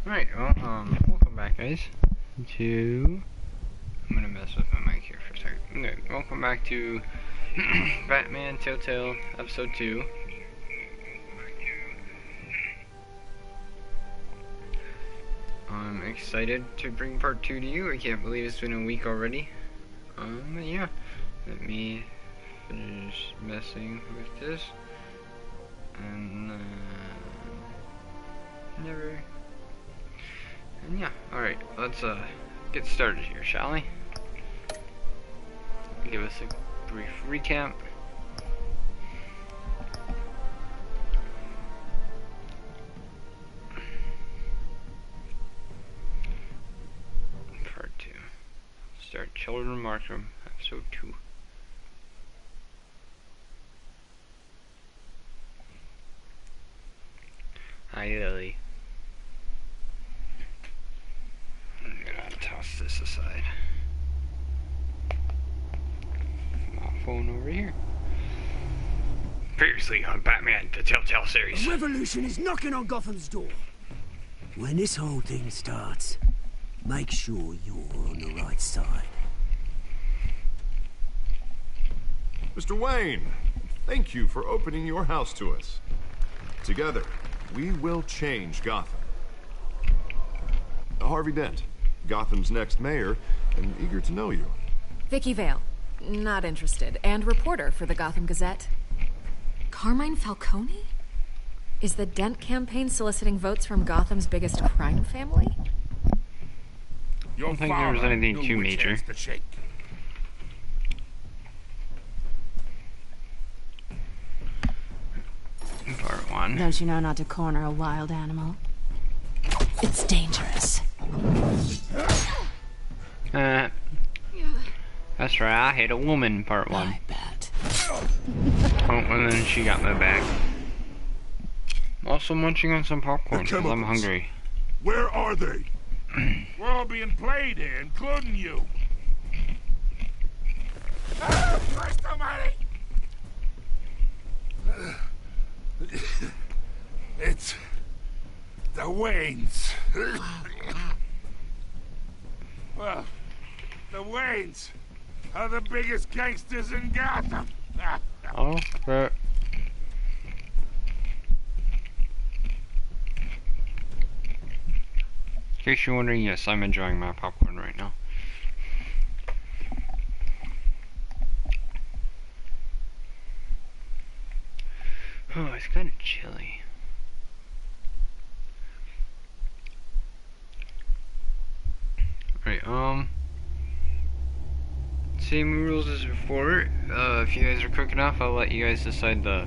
Alright, well, welcome back, guys, to... I'm gonna mess with my mic here for a second. Okay, welcome back to Batman TellTale Episode 2. I'm excited to bring part 2 to you. I can't believe it's been a week already. Yeah. Let me finish messing with this. And, never... And yeah, alright, let's, get started here, shall we? Give us a brief recap. Part 2. Start Children Markroom, Episode 2. Hi, Lily. I'm gonna toss this aside. My phone over here. Previously on Batman, the TellTale series. A revolution is knocking on Gotham's door. When this whole thing starts, make sure you're on the right side. Mr. Wayne, thank you for opening your house to us. Together, we will change Gotham. Harvey Dent, Gotham's next mayor, and eager to know you. Vicky Vale, not interested, and reporter for the Gotham Gazette. Carmine Falcone? Is the Dent campaign soliciting votes from Gotham's biggest crime family? I don't think there was anything too major. Part 1. Don't you know not to corner a wild animal? It's dangerous. That's right, I hate a woman, Part 1. I bet. Oh, and then she got my back. Also munching on some popcorn, because I'm hungry. Where are they? We're all being played here, including you. Oh, Christ almighty! It's the Waynes. Well, the Waynes are the biggest gangsters in Gotham. Oh, crap. In case you're wondering, yes, I'm enjoying my popcorn right now. Oh, it's kind of chilly. Alright, same rules as before. If you guys are quick enough, I'll let you guys decide the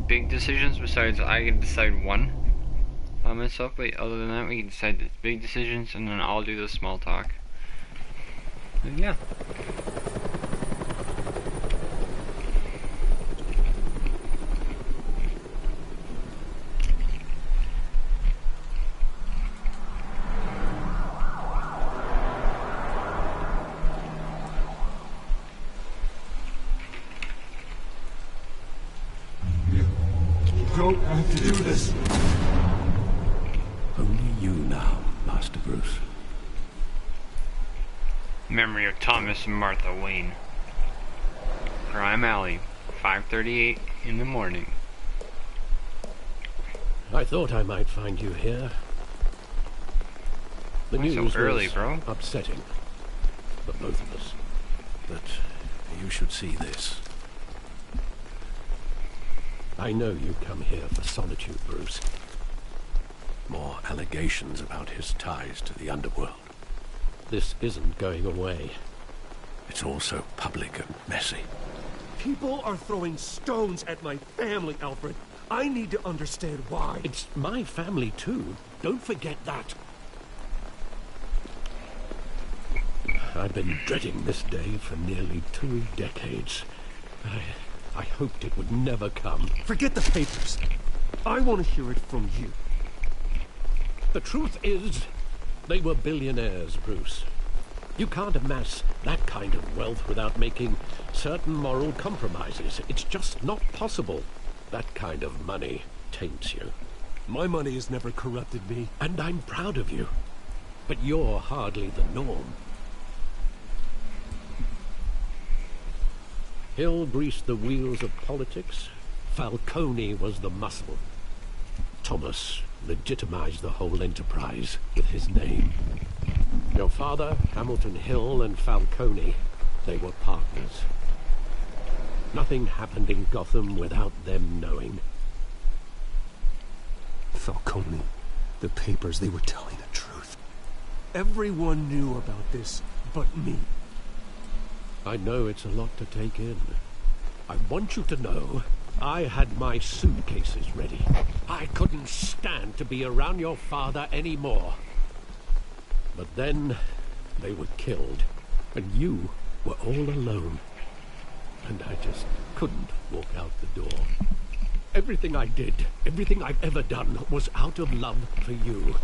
big decisions. Besides, I can decide one by myself, but other than that, we can decide the big decisions, and then I'll do the small talk. And yeah. Don't have to do this. Only you now, Master Bruce. Memory of Thomas and Martha Wayne. Crime Alley, 5:38 in the morning. I thought I might find you here. The Why news so early, was bro? upsetting for both of us. But you should see this. I know you come here for solitude, Bruce. More allegations about his ties to the underworld. This isn't going away. It's all so public and messy. People are throwing stones at my family, Alfred. I need to understand why. It's my family, too. Don't forget that. I've been dreading this day for nearly 2 decades. I hoped it would never come. Forget the papers. I want to hear it from you. The truth is, they were billionaires, Bruce. You can't amass that kind of wealth without making certain moral compromises. It's just not possible. That kind of money taints you. My money has never corrupted me. And I'm proud of you. But you're hardly the norm. Hill greased the wheels of politics. Falcone was the muscle. Thomas legitimized the whole enterprise with his name. Your father, Hamilton Hill, and Falcone, they were partners. Nothing happened in Gotham without them knowing. Falcone, the papers, they were telling the truth. Everyone knew about this but me. I know it's a lot to take in. I want you to know I had my suitcases ready. I couldn't stand to be around your father anymore. But then they were killed, and you were all alone. And I just couldn't walk out the door. Everything I did, everything I've ever done, was out of love for you.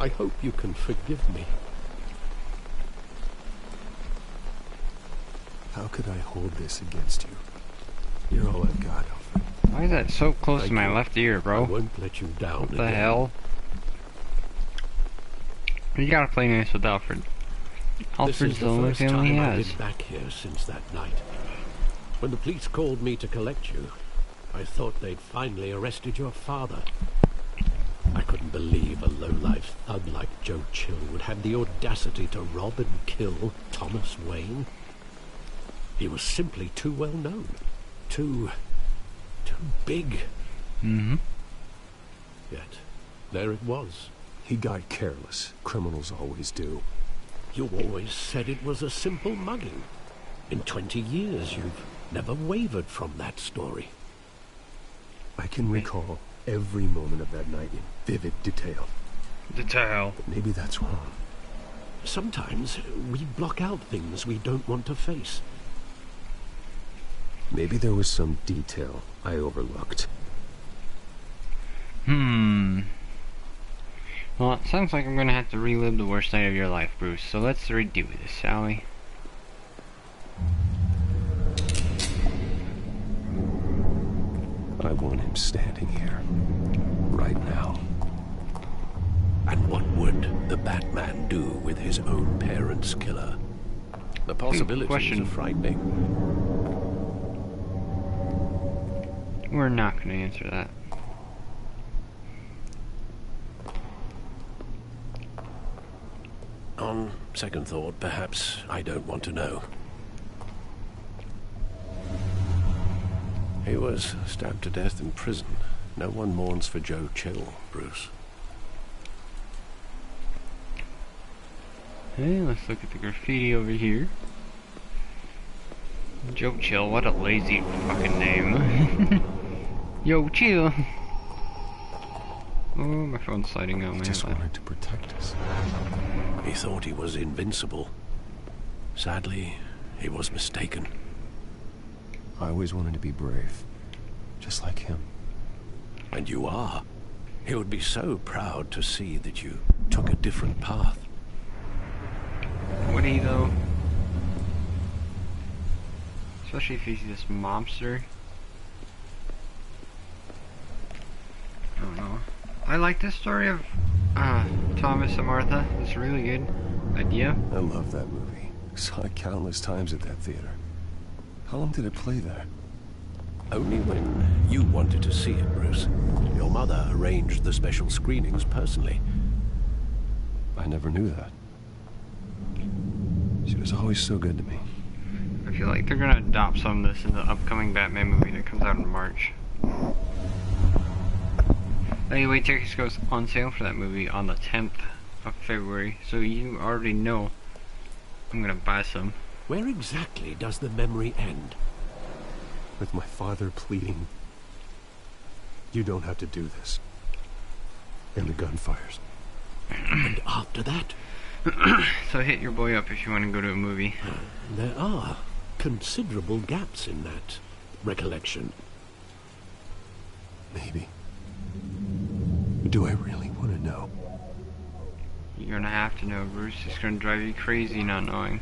I hope you can forgive me. How could I hold this against you? You're all I've got, Alfred. Why is that so close to my left ear, I bro? won't let you down What the again. hell? You gotta play nice with Alfred. This Alfred's is the the only first family he time I've has. been back here since that night. When the police called me to collect you, I thought they'd finally arrested your father. I couldn't believe a low-life thug like Joe Chill would have the audacity to rob and kill Thomas Wayne. He was simply too well known. Too big. Mm-hmm. Yet, there it was. He got careless. Criminals always do. You always said it was a simple mugging. In 20 years, you've never wavered from that story. I can recall every moment of that night in vivid detail. Detail. But maybe that's wrong. Sometimes we block out things we don't want to face. Maybe there was some detail I overlooked. Well, it sounds like I'm gonna have to relive the worst night of your life, Bruce. So let's redo this, shall we? I want him standing here. Right now. And what would the Batman do with his own parents' killer? The possibilities question. are frightening. We're not gonna answer that. On second thought, perhaps I don't want to know. He was stabbed to death in prison. No one mourns for Joe Chill, Bruce. Hey, let's look at the graffiti over here. Joe Chill, what a lazy fucking name. Yo, chill. Oh, my phone's sliding out He my just head. wanted to protect us. He thought he was invincible. Sadly, he was mistaken. I always wanted to be brave. Just like him. And you are. He would be so proud to see that you took a different path. Would he, though? Especially if he's this mobster. I don't know. I like this story of Thomas and Martha. It's a really good idea. I love that movie. Saw it countless times at that theater. How long did it play there? Only when you wanted to see it, Bruce. Your mother arranged the special screenings personally. I never knew that. She was always so good to me. I feel like they're gonna adopt some of this in the upcoming Batman movie that comes out in March. Anyway, tickets goes on sale for that movie on the 10th of February, so you already know I'm gonna buy some. Where exactly does the memory end? With my father pleading, "You don't have to do this." And the gunfires. And after that, So hit your boy up if you want to go to a movie. there are considerable gaps in that recollection. Maybe. Do I really want to know? You're gonna have to know, Bruce. It's gonna drive you crazy not knowing.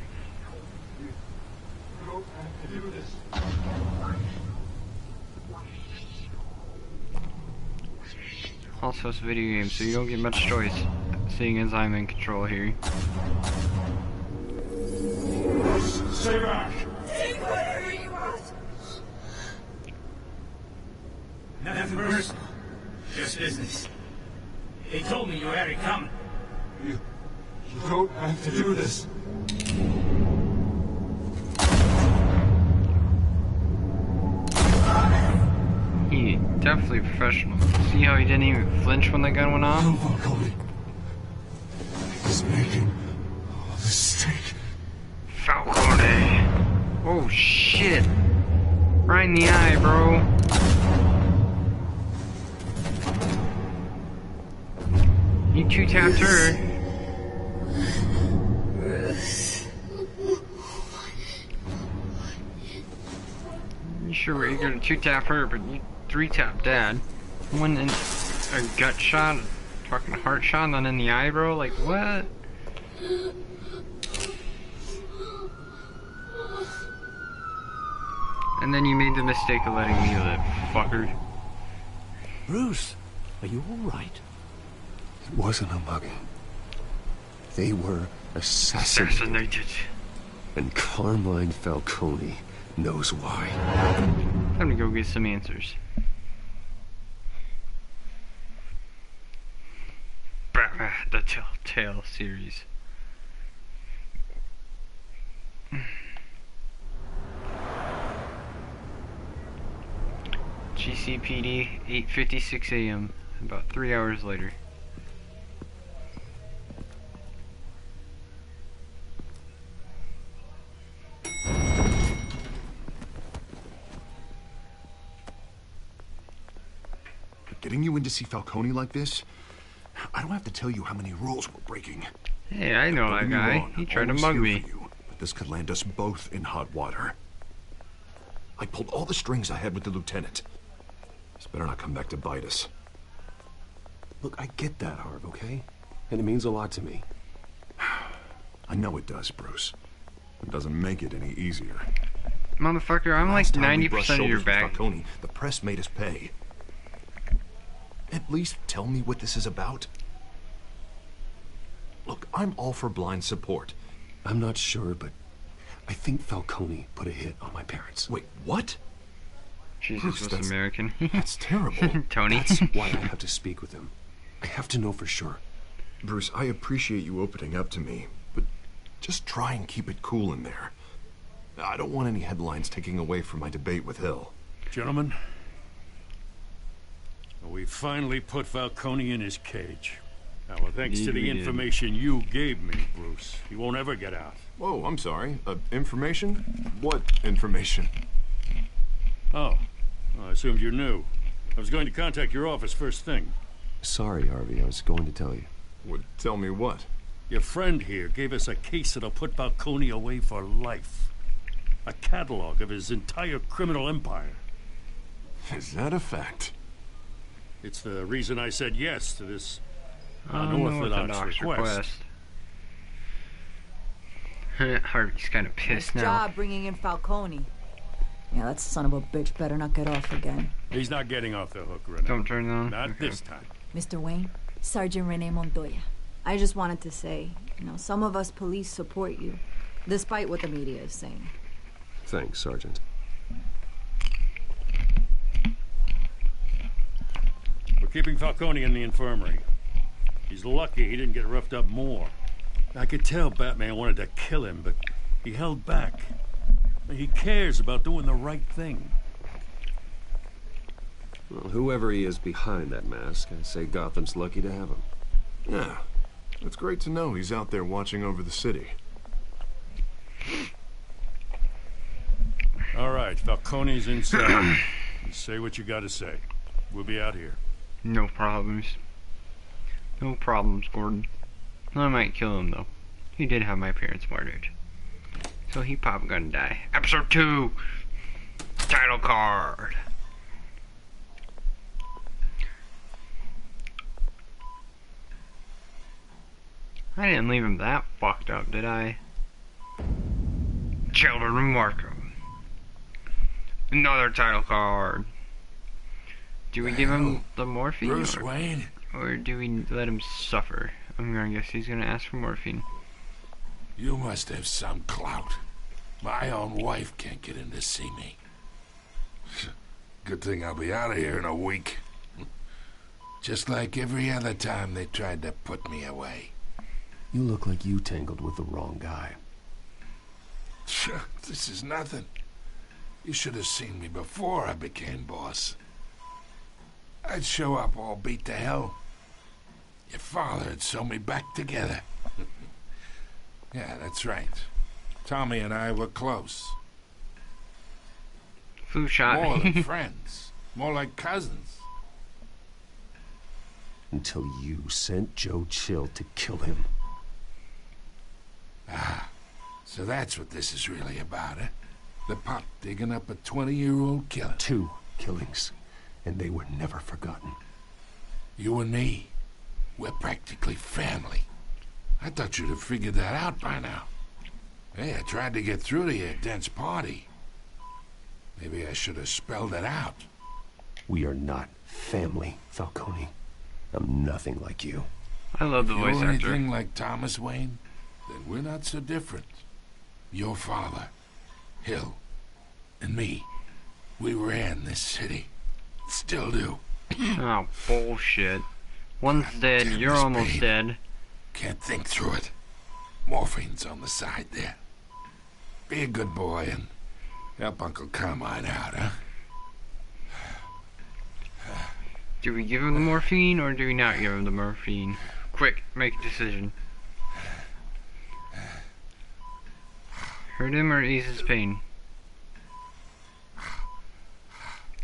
Also, it's a video game, so you don't get much choice, seeing as I'm in control here. Stay back! Take whatever you want. Nothing personal. Just business. They told me you had it coming. You don't have to do this. He definitely professional. See how he didn't even flinch when the gun went off? No, Falcone. He's making a mistake. Falcone. Oh shit. Right in the eye, bro. You two-tapped her. You sure were eager to two-tap her, but you three-tap Dad. One in a gut shot, fucking heart shot, none in the eye, bro. Like what? And then you made the mistake of letting me live, fucker. Bruce, are you all right? It wasn't a mugging. They were assassinated. And Carmine Falcone knows why. Time to go get some answers. The TellTale series. GCPD, 8:56 a.m. About 3 hours later. Getting you in to see Falcone like this? I don't have to tell you how many rules we're breaking. Hey, I know that guy. He tried to mug me. But this could land us both in hot water. I pulled all the strings I had with the lieutenant. This better not come back to bite us. Look, I get that, Harv, okay? And it means a lot to me. I know it does, Bruce. It doesn't make it any easier. Motherfucker, I'm like 90% of your bag. Falcone, the press made us pay. At least tell me what this is about. Look, I'm all for blind support. I'm not sure, but I think Falcone put a hit on my parents. Wait, what? Jesus, Bruce, was American. That's terrible. Tony. That's why I have to speak with him. I have to know for sure. Bruce, I appreciate you opening up to me, but just try and keep it cool in there. I don't want any headlines taking away from my debate with Hill. Gentlemen, we finally put Falcone in his cage. Now, well, thanks to the information you gave me, Bruce, he won't ever get out. Whoa, I'm sorry. Information? What information? Oh, well, I assumed you knew. I was going to contact your office first thing. Sorry, Harvey, I was going to tell you. Would tell me what? Your friend here gave us a case that'll put Falcone away for life. A catalog of his entire criminal empire. Is that a fact? It's the reason I said yes to this unorthodox request. Harvey's kind of pissed Nice now. job bringing in Falcone. Yeah, that son of a bitch better not get off again. He's not getting off the hook, Renee. Don't turn it on. Not this time. Mr. Wayne, Sergeant Renee Montoya. I just wanted to say, some of us police support you, despite what the media is saying. Thanks, Sergeant. We're keeping Falcone in the infirmary. He's lucky he didn't get roughed up more. I could tell Batman wanted to kill him, but he held back. He cares about doing the right thing. Well, whoever he is behind that mask, I say Gotham's lucky to have him. Yeah, it's great to know he's out there watching over the city. All right, Falcone's inside. Say what you gotta say. We'll be out here. No problems. No problems, Gordon. I might kill him, though. He did have my parents murdered. So he probably gonna die. Episode 2! Title card! I didn't leave him that fucked up, did I? Children of Markham. Another title card. Do we give him the morphine? Bruce Wayne? Or do we let him suffer? I'm gonna guess he's gonna ask for morphine. You must have some clout. My own wife can't get in to see me. Good thing I'll be out of here in a week. Just like every other time they tried to put me away. You look like you tangled with the wrong guy. This is nothing. You should have seen me before I became boss. I'd show up all beat to hell. Your father had sewn me back together. Yeah, that's right. Tommy and I were close. Flu shot. More than friends. More like cousins. Until you sent Joe Chill to kill him. Ah, so that's what this is really about, eh? The pop digging up a 20-year-old killer. 2 killings, and they were never forgotten. You and me, we're practically family. I thought you'd have figured that out by now. Hey, I tried to get through to your dense party. Maybe I should have spelled it out. We are not family, Falcone. I'm nothing like you. I love the If voice you're actor. anything like Thomas Wayne, then we're not so different. Your father, Hill, and me, we ran this city. Still do. Oh, bullshit. One's dead, damn you're this almost pain. dead. Can't think through it. Morphine's on the side there. Be a good boy and help Uncle Carmine out, huh? Do we give him the morphine or do we not give him the morphine? Quick, make a decision. Hurt him or ease his pain?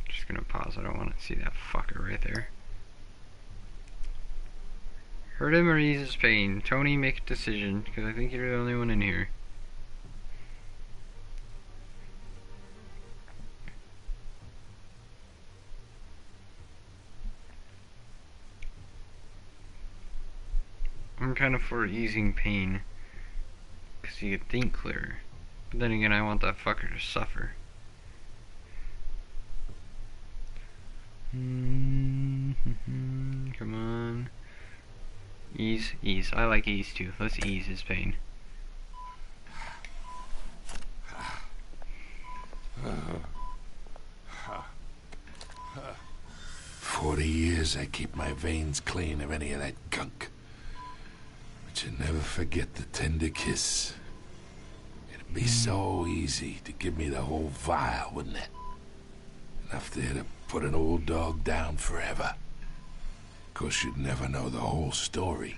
Just gonna pause, I don't want to see that fucker right there. Hurt him or ease his pain? Tony, make a decision, because I think you're the only one in here. I'm kind of for easing pain, because you could think clearer. But then again, I want that fucker to suffer. Come on. Ease, ease. I like ease too. Let's ease his pain. 40 years I keep my veins clean of any of that gunk. But you never forget the tender kiss. It'd be so easy to give me the whole vial, wouldn't it? Enough there to put an old dog down forever. Of course, you'd never know the whole story.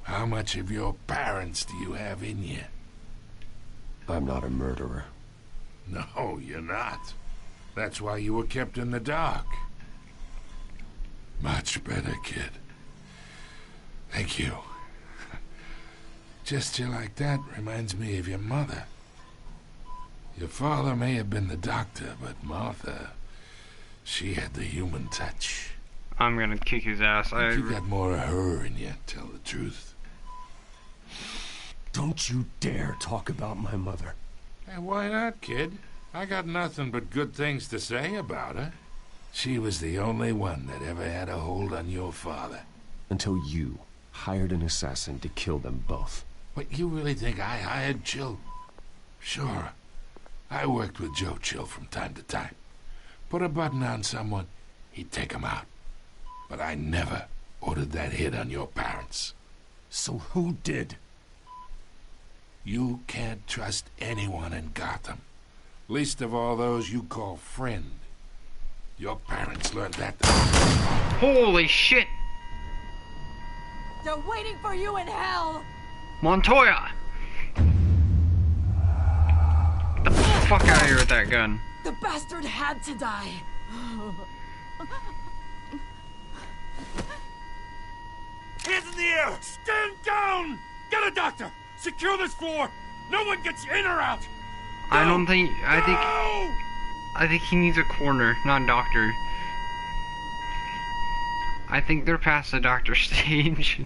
How much of your parents do you have in you? I'm not a murderer. No, you're not. That's why you were kept in the dark. Much better, kid. Thank you. Gesture like that reminds me of your mother. Your father may have been the doctor, but Martha, she had the human touch. I'm gonna kick his ass. You got more of her in you, tell the truth. Don't you dare talk about my mother. Hey, why not, kid? I got nothing but good things to say about her. She was the only one that ever had a hold on your father. Until you hired an assassin to kill them both. What, you really think I hired Chill? Sure. I worked with Joe Chill from time to time. Put a button on someone, he'd take him out. But I never ordered that hit on your parents. So who did? You can't trust anyone in Gotham. Least of all those you call friend. Your parents learned that. Holy shit! They're waiting for you in hell! Montoya! Get the fuck out of here with that gun. The bastard had to die. Hands in the air! Stand down! Get a doctor! Secure this floor! No one gets in or out! I don't think... I think he needs a coroner, not a doctor. I think they're past the doctor stage.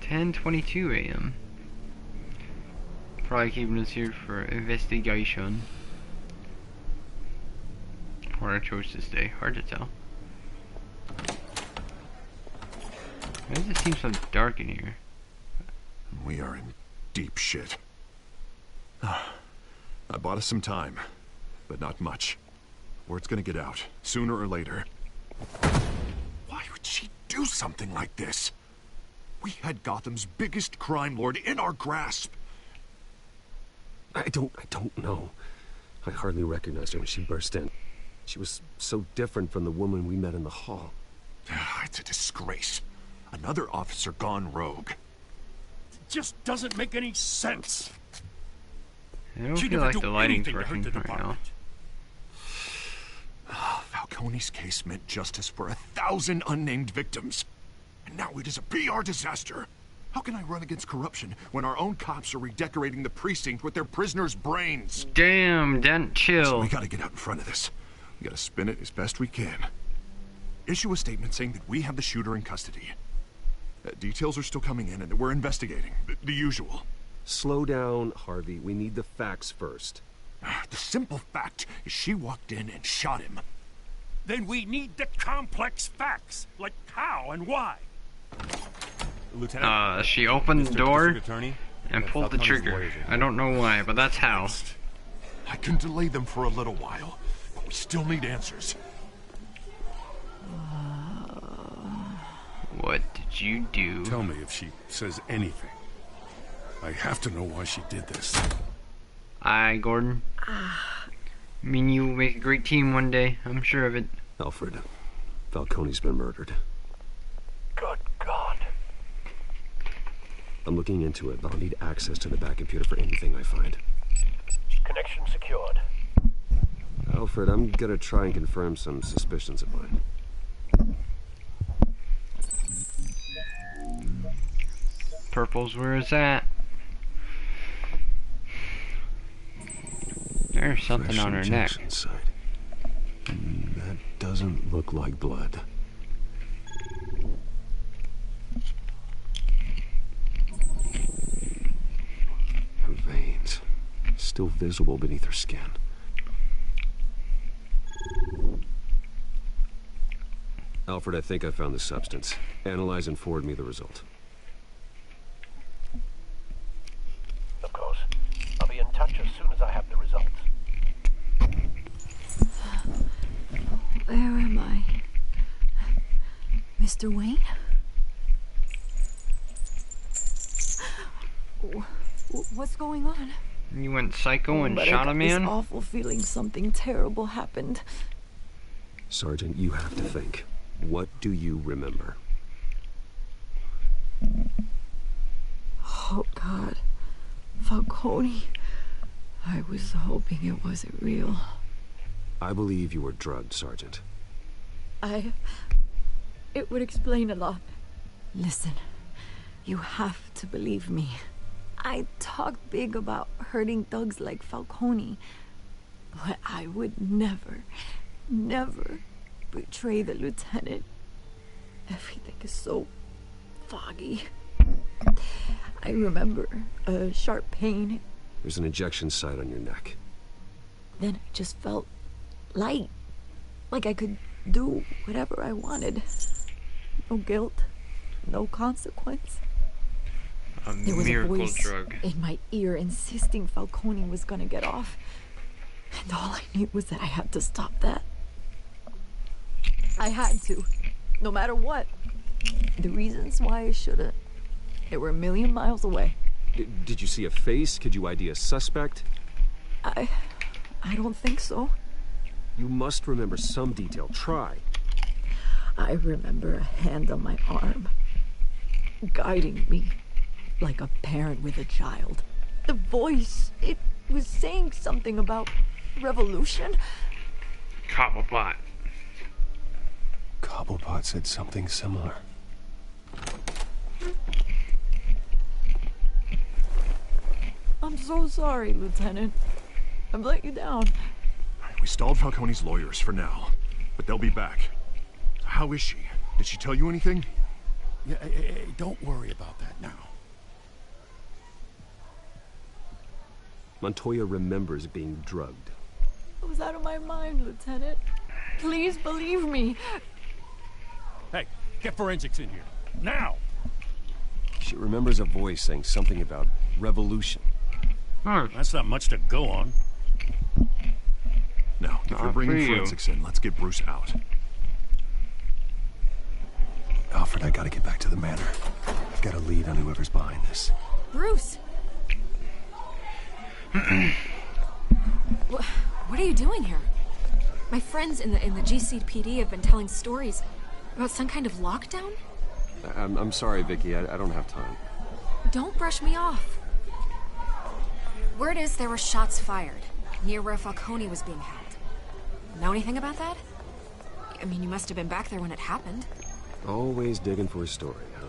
10:22 a.m. Probably keeping us here for investigation. Or I chose to stay. Hard to tell. Why does it seem so dark in here? We are in deep shit. I bought us some time, but not much. Word's gonna get out, sooner or later. Why would she do something like this? We had Gotham's biggest crime lord in our grasp. I don't know. I hardly recognized her when she burst in. She was so different from the woman we met in the hall. It's a disgrace. Another officer gone rogue. It just doesn't make any sense. I don't feel like the lighting's working right now. Falcone's case meant justice for 1,000 unnamed victims. And now it is a PR disaster. How can I run against corruption when our own cops are redecorating the precinct with their prisoners' brains? Damn, Dent, chill. So we gotta get out in front of this. We gotta spin it as best we can. Issue a statement saying that we have the shooter in custody. Details are still coming in and that we're investigating. The usual. Slow down, Harvey. We need the facts first. The simple fact is she walked in and shot him. Then we need the complex facts, like how and why. Lieutenant, she opened the door Attorney, and pulled the trigger. I don't know why, but that's how. I can delay them for a little while, but we still need answers. What did you do? Tell me if she says anything. I have to know why she did this. Aye, Gordon. Me and you will make a great team one day. I'm sure of it. Alfred, Falcone's been murdered. Good God. I'm looking into it, but I'll need access to the back computer for anything I find. Connection secured. Alfred, I'm gonna try and confirm some suspicions of mine. Purple's where is that? There's something Fresh on her neck. injection site. That doesn't look like blood. Her veins, still visible beneath her skin. Alfred, I think I found the substance. Analyze and forward me the result. Of course. I'll be in touch as soon as I have the results. Where am I? Mr. Wayne? What's going on? You went psycho and shot a man? This awful feeling something terrible happened. Sergeant, you have to think. What do you remember? Oh, God. Falcone. I was hoping it wasn't real. I believe you were drugged, Sergeant. It would explain a lot. Listen, you have to believe me. I talked big about hurting thugs like Falcone, but I would never betray the lieutenant. Everything is so foggy. I remember a sharp pain. There's an injection site on your neck. Then I just felt light. Like I could do whatever I wanted. No guilt, no consequence. There was a voice drug. in my ear insisting Falcone was gonna get off. And all I knew was that I had to stop that. I had to, no matter what. The reasons why I shouldn't, they were a million miles away. Did you see a face? Could you ID a suspect? I don't think so. You must remember some detail. Try. I remember a hand on my arm, guiding me like a parent with a child. The voice, it was saying something about revolution. Cobblepot. Cobblepot said something similar. I'm so sorry, Lieutenant. I've let you down. We stalled Falcone's lawyers for now, but they'll be back. How is she? Did she tell you anything? Yeah, don't worry about that now. Montoya remembers being drugged. I was out of my mind, Lieutenant. Please believe me. Hey, get forensics in here. Now! She remembers a voice saying something about revolution. Oh, That's not much to go on. Now, if you're Not bringing for you. forensics in, let's get Bruce out. Alfred, I gotta get back to the manor. I've got a lead on whoever's behind this. Bruce! What are you doing here? My friends in the GCPD have been telling stories about some kind of lockdown? I'm sorry, Vicky. I don't have time. Don't brush me off. Word is there were shots fired near where Falcone was being held. Know anything about that? I mean, you must have been back there when it happened. Always digging for a story, huh?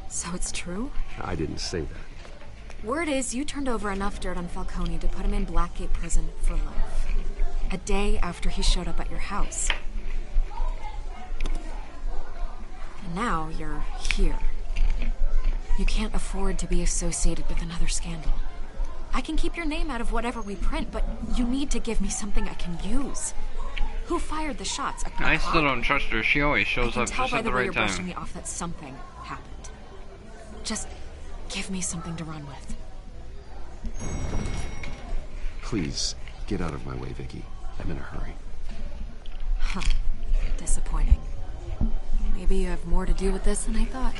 So it's true? I didn't say that. Word is you turned over enough dirt on Falcone to put him in Blackgate Prison for life. A day after he showed up at your house. And now you're here. You can't afford to be associated with another scandal. I can keep your name out of whatever we print, but you need to give me something I can use. Who fired the shots? I still don't trust her. She always shows up tell just by at the the way right you're brushing time. me off that something happened. Just give me something to run with. Please, get out of my way, Vicky. I'm in a hurry. Huh. Disappointing. Maybe you have more to do with this than I thought.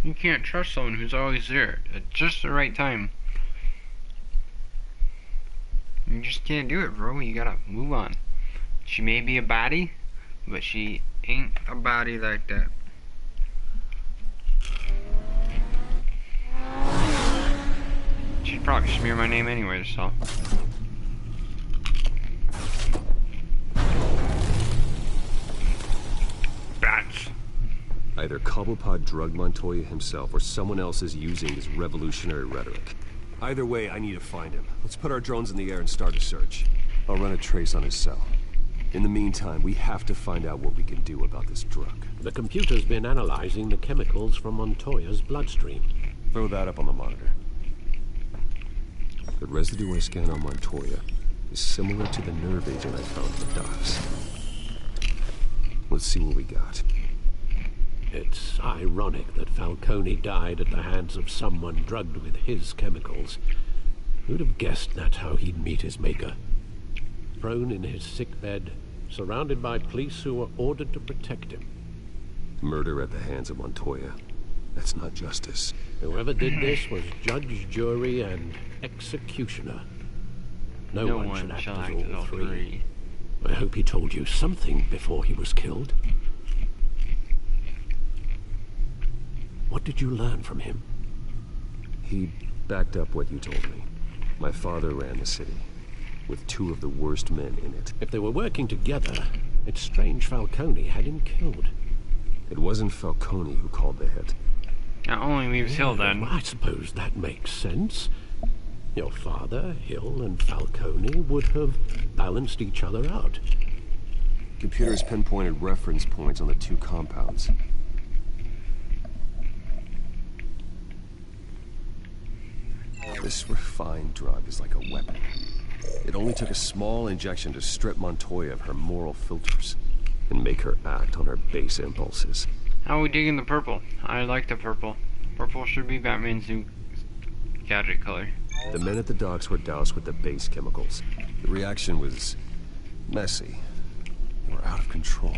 You can't trust someone who's always there at just the right time. You just can't do it, bro. You gotta move on. She may be a body, but she ain't a body like that. She'd probably smear my name anyway, so. Bats. Either Cobblepot drugged Montoya himself, or someone else is using his revolutionary rhetoric. Either way, I need to find him. Let's put our drones in the air and start a search. I'll run a trace on his cell. In the meantime, we have to find out what we can do about this drug. The computer's been analyzing the chemicals from Montoya's bloodstream. Throw that up on the monitor. The residue I scanned on Montoya is similar to the nerve agent I found in the docks. Let's see what we got. It's ironic that Falcone died at the hands of someone drugged with his chemicals. Who'd have guessed that's how he'd meet his maker? Prone in his sickbed, surrounded by police who were ordered to protect him. Murder at the hands of Montoya. That's not justice. Whoever did this was judge, jury, and executioner. No one should act as all three. I hope he told you something before he was killed. What did you learn from him? He backed up what you told me. My father ran the city, with two of the worst men in it. If they were working together, it's strange Falcone had him killed. It wasn't Falcone who called the hit. Not only leaves Hill then. I suppose that makes sense. Your father, Hill, and Falcone would have balanced each other out. Computers pinpointed reference points on the two compounds. This refined drug is like a weapon. It only took a small injection to strip Montoya of her moral filters and make her act on her base impulses. How are we digging the purple? I like the purple. Purple should be Batman's new gadget color. The men at the docks were doused with the base chemicals. The reaction was messy. They were out of control.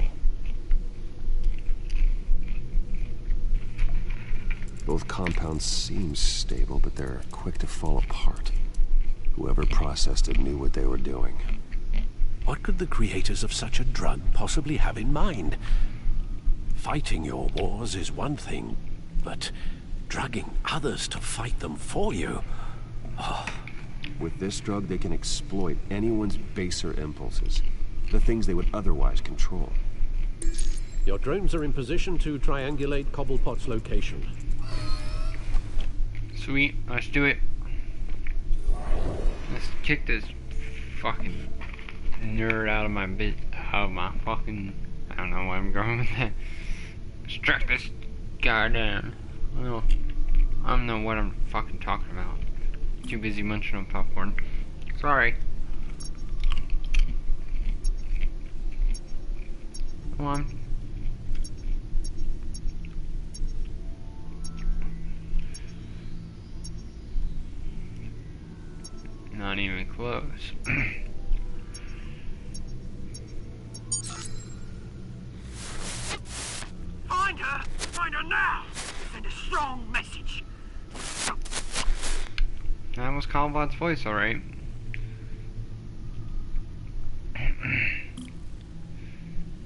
Both compounds seem stable, but they're quick to fall apart. Whoever processed it knew what they were doing. What could the creators of such a drug possibly have in mind? Fighting your wars is one thing, but drugging others to fight them for you? Oh. With this drug, they can exploit anyone's baser impulses, the things they would otherwise control. Your drones are in position to triangulate Cobblepot's location. Sweet, let's do it. Let's kick this fucking nerd out of my Oh my fucking... I don't know why I'm going with that. Strike this guy down. Well, I don't know what I'm fucking talking about. Too busy munching on popcorn. Sorry. Come on. Not even close. Find her! Find her now! Send a strong message. That was Calvot's voice, alright.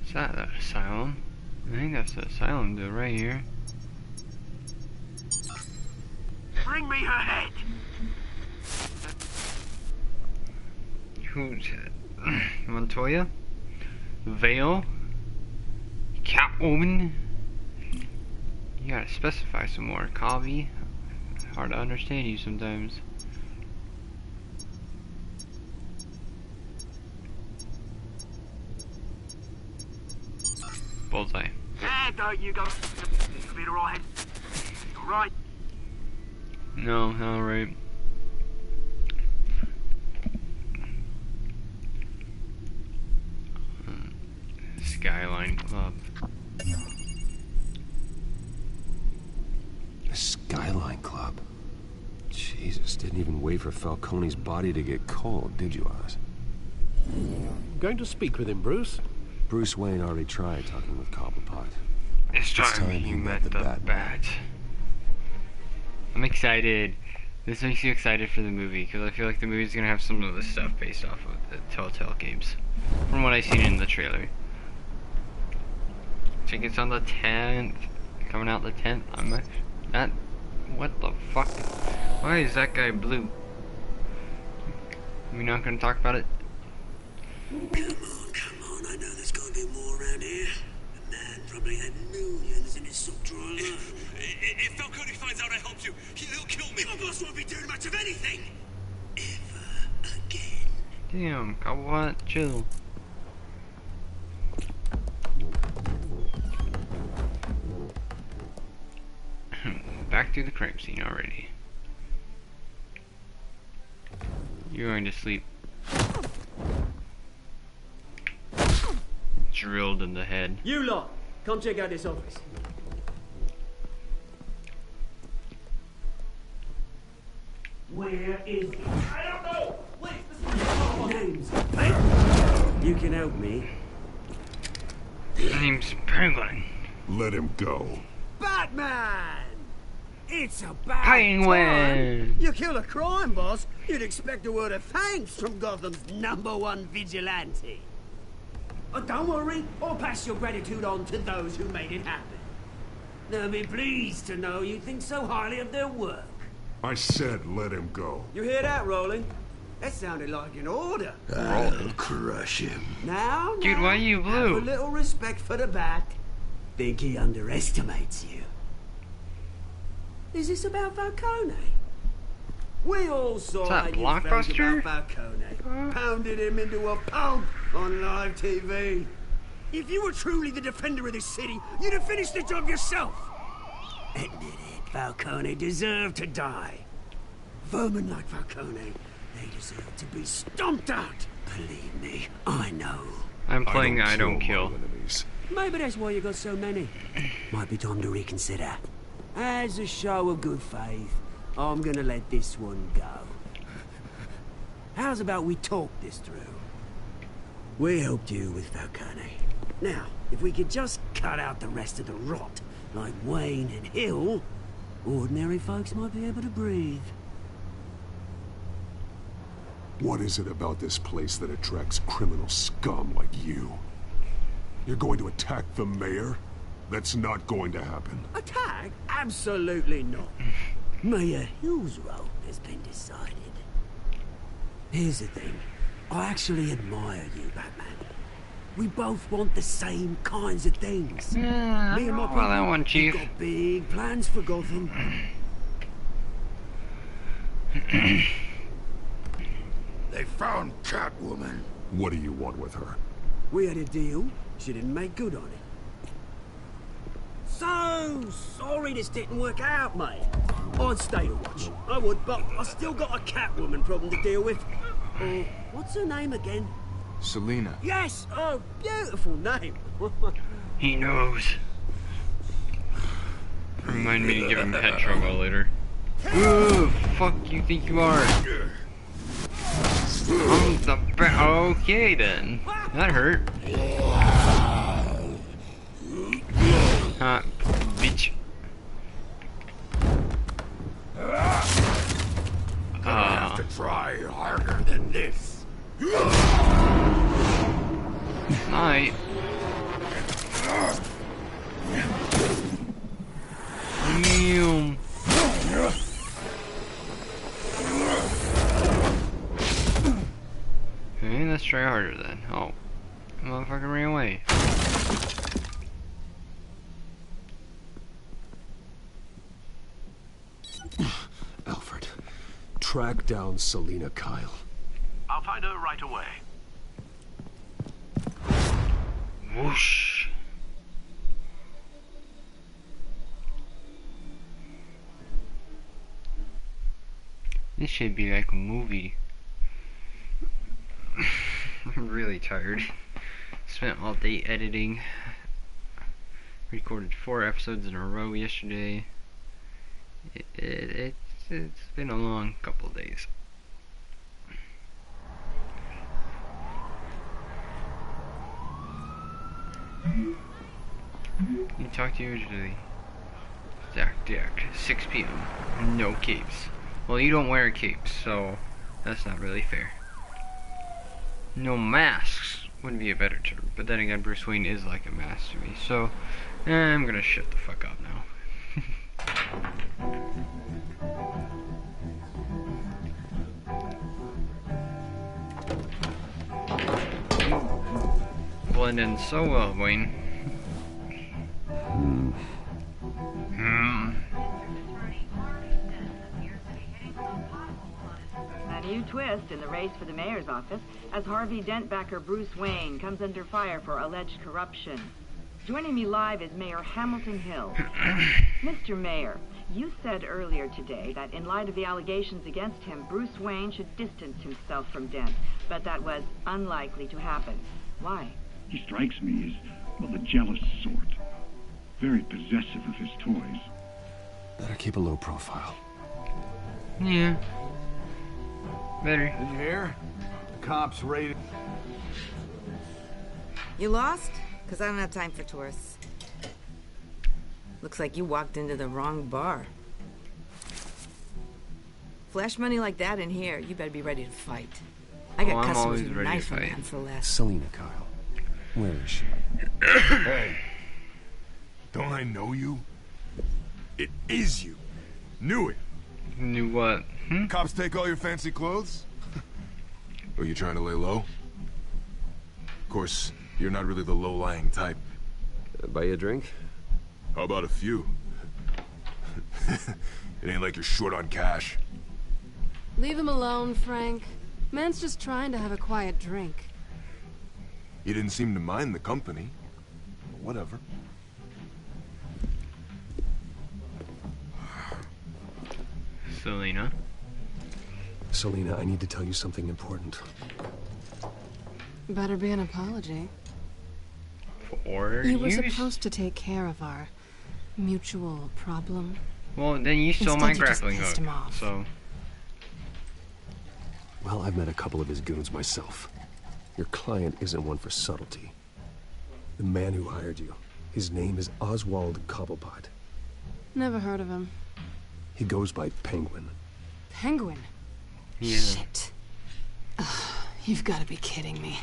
Is that the asylum? I think that's the asylum dude right here. Bring me her head! Who's it? Montoya? Vale? Catwoman? You gotta specify some more. Covey? Hard to understand you sometimes. Bullseye. Yeah, don't you go. Be alright. Alright. No, alright. Skyline Club. The Skyline Club? Jesus, didn't even wait for Falcone's body to get cold, did you, Oz? Going to speak with him, Bruce? Bruce Wayne already tried talking with Cobblepot. It's time you met the bat. I'm excited. This makes you excited for the movie, because I feel like the movie's gonna have some of the stuff based off of the TellTale games. From what I've seen in the trailer. I think it's on the 10th. Coming out the 10th. What the fuck? Why is that guy blue? We're not gonna talk about it? Come on, I know there's gotta be more around here. The man probably had millions in his sock drawer alone. If Falcone finds out I helped you, he'll kill me. Your boss won't be doing much of anything. Ever again. Damn, Cowboy, chill. Back to the crime scene already. You're going to sleep. Drilled in the head. You lot, come check out this office. Where is he? I don't know. Please, this is Names. You can help me. His name's Penguin. Let him go. Batman! It's about Penguin! time. You kill a crime boss, you'd expect a word of thanks from Gotham's #1 vigilante. But don't worry, I'll pass your gratitude on to those who made it happen. They'll be pleased to know you think so highly of their work. I said let him go. You hear that, Rolling? That sounded like an order. I'll crush him. Now, Dude, why are you blue? Have a little respect for the bat. Think he underestimates you. Is this about Falcone? We all saw how you felt Blockbuster? about Falcone. Pounded him into a pulp on live TV. If you were truly the defender of this city, you'd have finished the job yourself. Admit it, Falcone deserved to die. Vermin like Falcone, they deserve to be stomped out. Believe me, I know. I'm playing I don't kill. Maybe that's why you got so many. Might be time to reconsider. As a show of good faith, I'm gonna let this one go. How's about we talk this through? We helped you with Falcone. Now, if we could just cut out the rest of the rot, like Wayne and Hill, ordinary folks might be able to breathe. What is it about this place that attracts criminal scum like you? You're going to attack the mayor? That's not going to happen. Attack? Absolutely not. Mayor Hill's role has been decided. Here's the thing. I actually admire you, Batman. We both want the same kinds of things. Me and my people, that one, Chief. we've got big plans for Gotham. They found Catwoman. What do you want with her? We had a deal. She didn't make good on it. So sorry this didn't work out, mate. I'd stay to watch. I would, but I still got a Catwoman problem to deal with. What's her name again? Selina. Yes! Oh, beautiful name. He knows. Remind me to give him head trauma later. Ooh, fuck you think you are? I'm the okay then. That hurt. Huh, bitch. Have to try harder than this. Night. Damn. Okay, let's try harder then. Oh, motherfucker ran away. Alfred, track down Selina Kyle. I'll find her right away. Whoosh. This should be like a movie. I'm really tired. Spent all day editing. Recorded 4 episodes in a row yesterday. It's been a long couple of days. You talk to you usually. Jack, 6 p.m. No capes. Well, you don't wear capes, so that's not really fair. No masks would be a better term, but then again, Bruce Wayne is like a mask to me, so I'm gonna shut the fuck up now. Blend in so well, Wayne. A new twist in the race for the mayor's office as Harvey Dent-backer Bruce Wayne comes under fire for alleged corruption. Joining me live is Mayor Hamilton Hill. Mr. Mayor, you said earlier today that in light of the allegations against him, Bruce Wayne should distance himself from Dent, but that was unlikely to happen. Why? He strikes me as, well, the jealous sort. Very possessive of his toys. Better keep a low profile. Yeah. Better. Did you hear? The cops raided. You lost? Because I don't have time for tourists. Looks like you walked into the wrong bar. Flash money like that in here, you better be ready to fight. I got customers with a knife in hand for less. Selina Kyle. Where is she? Hey. Don't I know you? It is you. Knew it. Knew what? Cops take all your fancy clothes? Are you trying to lay low? Of course, you're not really the low-lying type. Buy you a drink? How about a few? It ain't like you're short on cash. Leave him alone, Frank. Man's just trying to have a quiet drink. You didn't seem to mind the company. Whatever. Selina. Selina, I need to tell you something important. Better be an apology. For You were use? supposed to take care of our mutual problem. Well, then you stole my Instead, you just grappling pissed hook. him off. So. Well, I've met a couple of his goons myself. Your client isn't one for subtlety. The man who hired you, his name is Oswald Cobblepot. Never heard of him. He goes by Penguin. Penguin? Yeah. Shit. Ugh, you've got to be kidding me.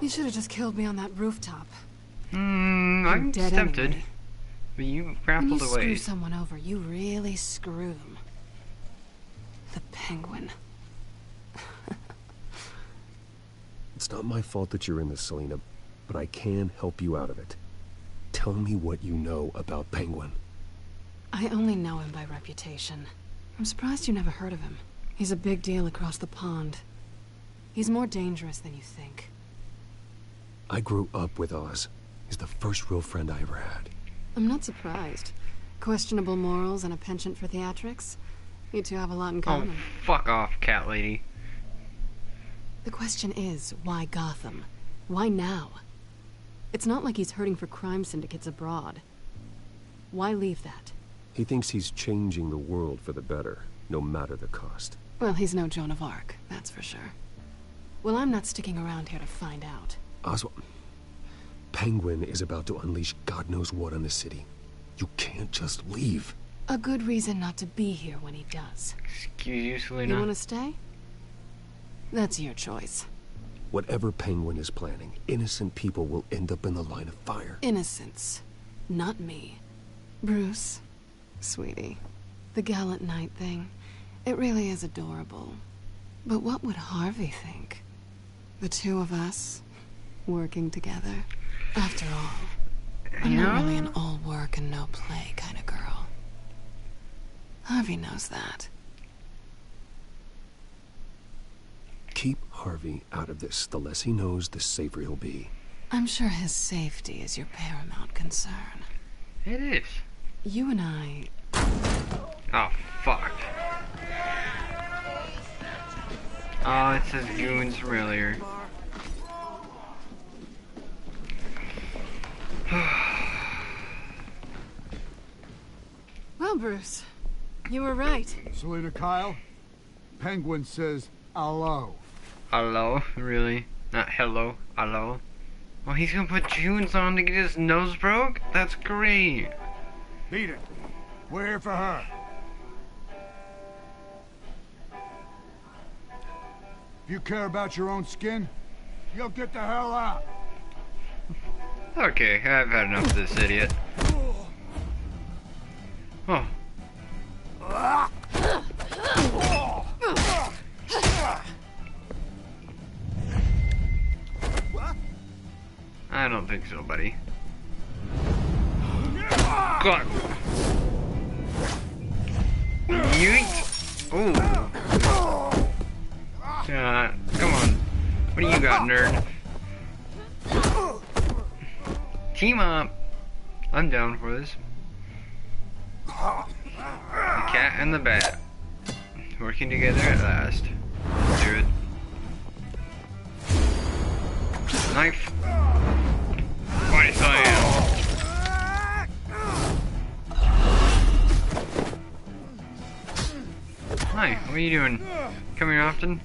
You should have just killed me on that rooftop. I'm dead tempted. anyway. But you When grappled you away. screw someone over, you really screw them. The Penguin. It's not my fault that you're in this, Selina, but I can help you out of it. Tell me what you know about Penguin. I only know him by reputation. I'm surprised you never heard of him. He's a big deal across the pond. He's more dangerous than you think. I grew up with Oz. He's the first real friend I ever had. I'm not surprised. Questionable morals and a penchant for theatrics. You two have a lot in common. Oh, fuck off, cat lady. The question is, why Gotham? Why now? It's not like he's hurting for crime syndicates abroad. Why leave that? He thinks he's changing the world for the better, no matter the cost. Well, he's no Joan of Arc, that's for sure. Well, I'm not sticking around here to find out. Oswald, Penguin is about to unleash God knows what on the city. You can't just leave. A good reason not to be here when he does. Excuse you, Selena. You want to stay? That's your choice. Whatever Penguin is planning, innocent people will end up in the line of fire. Innocence. Not me. Bruce, sweetie, the gallant knight thing, it really is adorable. But what would Harvey think? The two of us, working together. After all, I'm not really an all work and no play kind of girl. Harvey knows that. Keep Harvey out of this. The less he knows, the safer he'll be. I'm sure his safety is your paramount concern. It is. You and I... Oh, fuck. Oh, it says goons from earlier. Well, Bruce, you were right. Selena Kyle, Penguin says hello. Hello? Really? Not hello, hello? Well, he's gonna put tunes on to get his nose broke? That's great. Beat it. We're here for her. If you care about your own skin, you'll get the hell out. Okay, I've had enough of this idiot. Oh. I don't think so, buddy. God. Yeet. Ooh. Come on. What do you got, nerd? Team up. I'm down for this. The cat and the bat. Working together at last. Do it. Knife. Body slam. Hi, what are you doing? Come here often?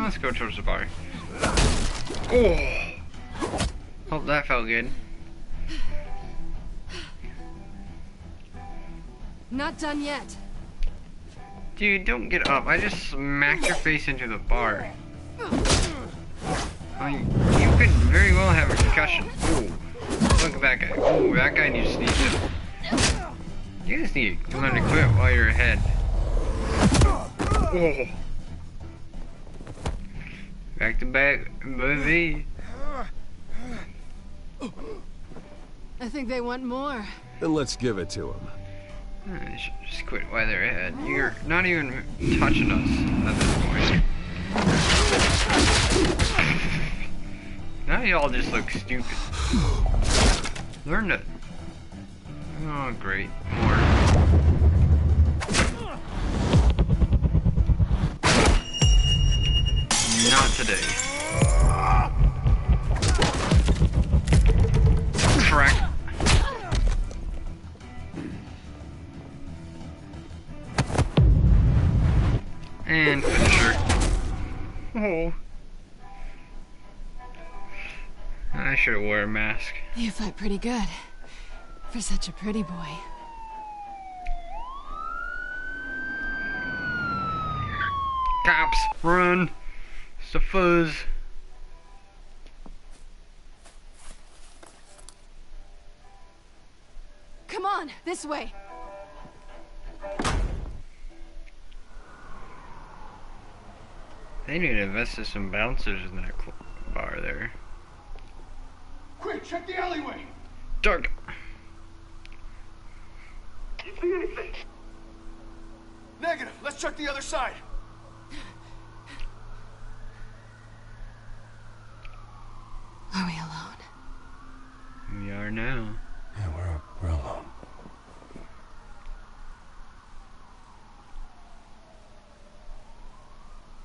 Let's go towards the bar. Oh! Hope that felt good. Not done yet. Dude, don't get up. I just smacked your face into the bar. Well, you could very well have a concussion. Ooh. Look at that guy. Ooh, that guy just needs to... You just need to learn to quit while you're ahead. Oh. Back to back, baby. I think they want more. Then let's give it to them. I should just quit while they're ahead. You're not even touching us at this point. Now y'all just look stupid. Learn to... Oh, great. More. Not today. Correct. And finisher. Oh. I should have worn a mask. You fight pretty good. For such a pretty boy. Cops, run. It's the fuzz. Come on, this way. They need to invest in some bouncers in that bar there. Quick, check the alleyway. Dark. You see anything? Negative. Let's check the other side.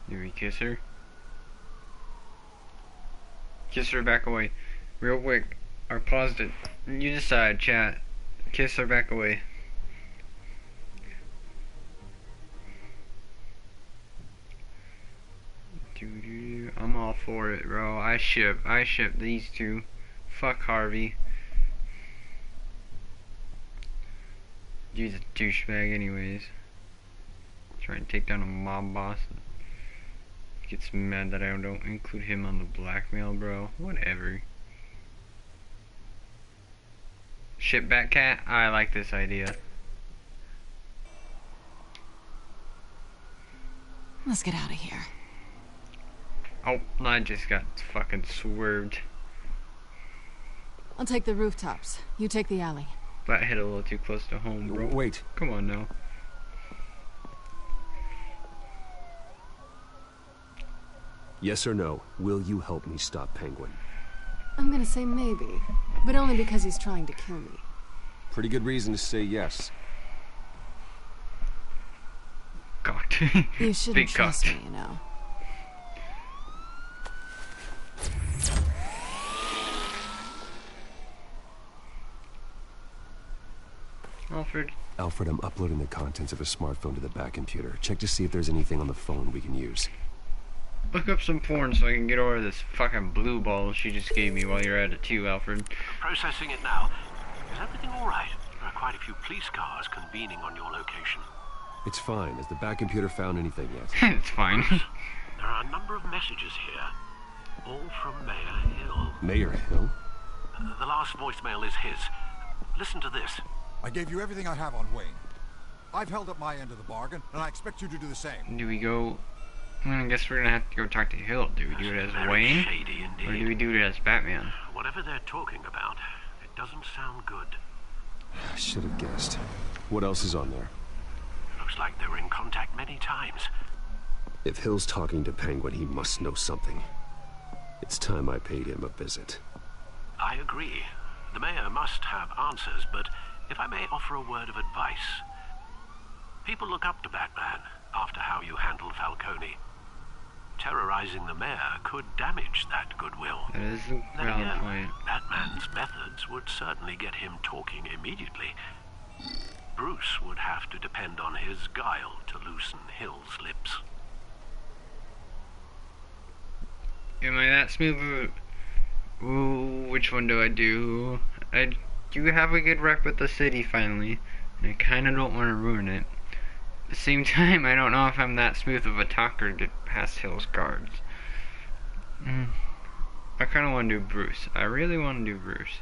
Do we kiss her? Kiss her, back away. Real quick. Or paused it. You decide, chat. Kiss her, back away. I'm all for it, bro. I ship these two. Fuck Harvey. He's a douchebag anyways. Trying to take down a mob boss. Gets mad that I don't include him on the blackmail, bro. Whatever. Ship back cat? I like this idea. Let's get out of here. Oh, I just got fucking swerved. I'll take the rooftops. You take the alley. That hit a little too close to home, bro. Wait. Come on now. Yes or no, will you help me stop Penguin? I'm gonna say maybe, but only because he's trying to kill me. Pretty good reason to say yes. Cocked. You shouldn't Big trust cocked. me, you know. Alfred, I'm uploading the contents of a smartphone to the back computer. Check to see if there's anything on the phone we can use. Look up some porn so I can get over this fucking blue ball she just gave me while you're at it too, Alfred. Processing it now. Is everything all right? There are quite a few police cars convening on your location. It's fine. Has the back computer found anything yet? It's fine. There are a number of messages here, all from Mayor Hill. Mayor Hill? The last voicemail is his. Listen to this. I gave you everything I have on Wayne. I've held up my end of the bargain, and I expect you to do the same. Do we go... I guess we're gonna have to go talk to Hill. Do we do it as Wayne? Shady indeed. Or do we do it as Batman? Whatever they're talking about, it doesn't sound good. I should have guessed. What else is on there? Looks like they were in contact many times. If Hill's talking to Penguin, he must know something. It's time I paid him a visit. I agree. The mayor must have answers, but if I may offer a word of advice. People look up to Batman after how you handled Falcone. Terrorizing the mayor could damage that goodwill. That is a valid point. Batman's methods would certainly get him talking immediately. Bruce would have to depend on his guile to loosen Hill's lips. Am I that smooth? Ooh, which one do I do? I do have a good rep with the city finally, and I kinda don't want to ruin it. At the same time, I don't know if I'm that smooth of a talker to get past Hill's guards. I kinda want to do Bruce. I really want to do Bruce.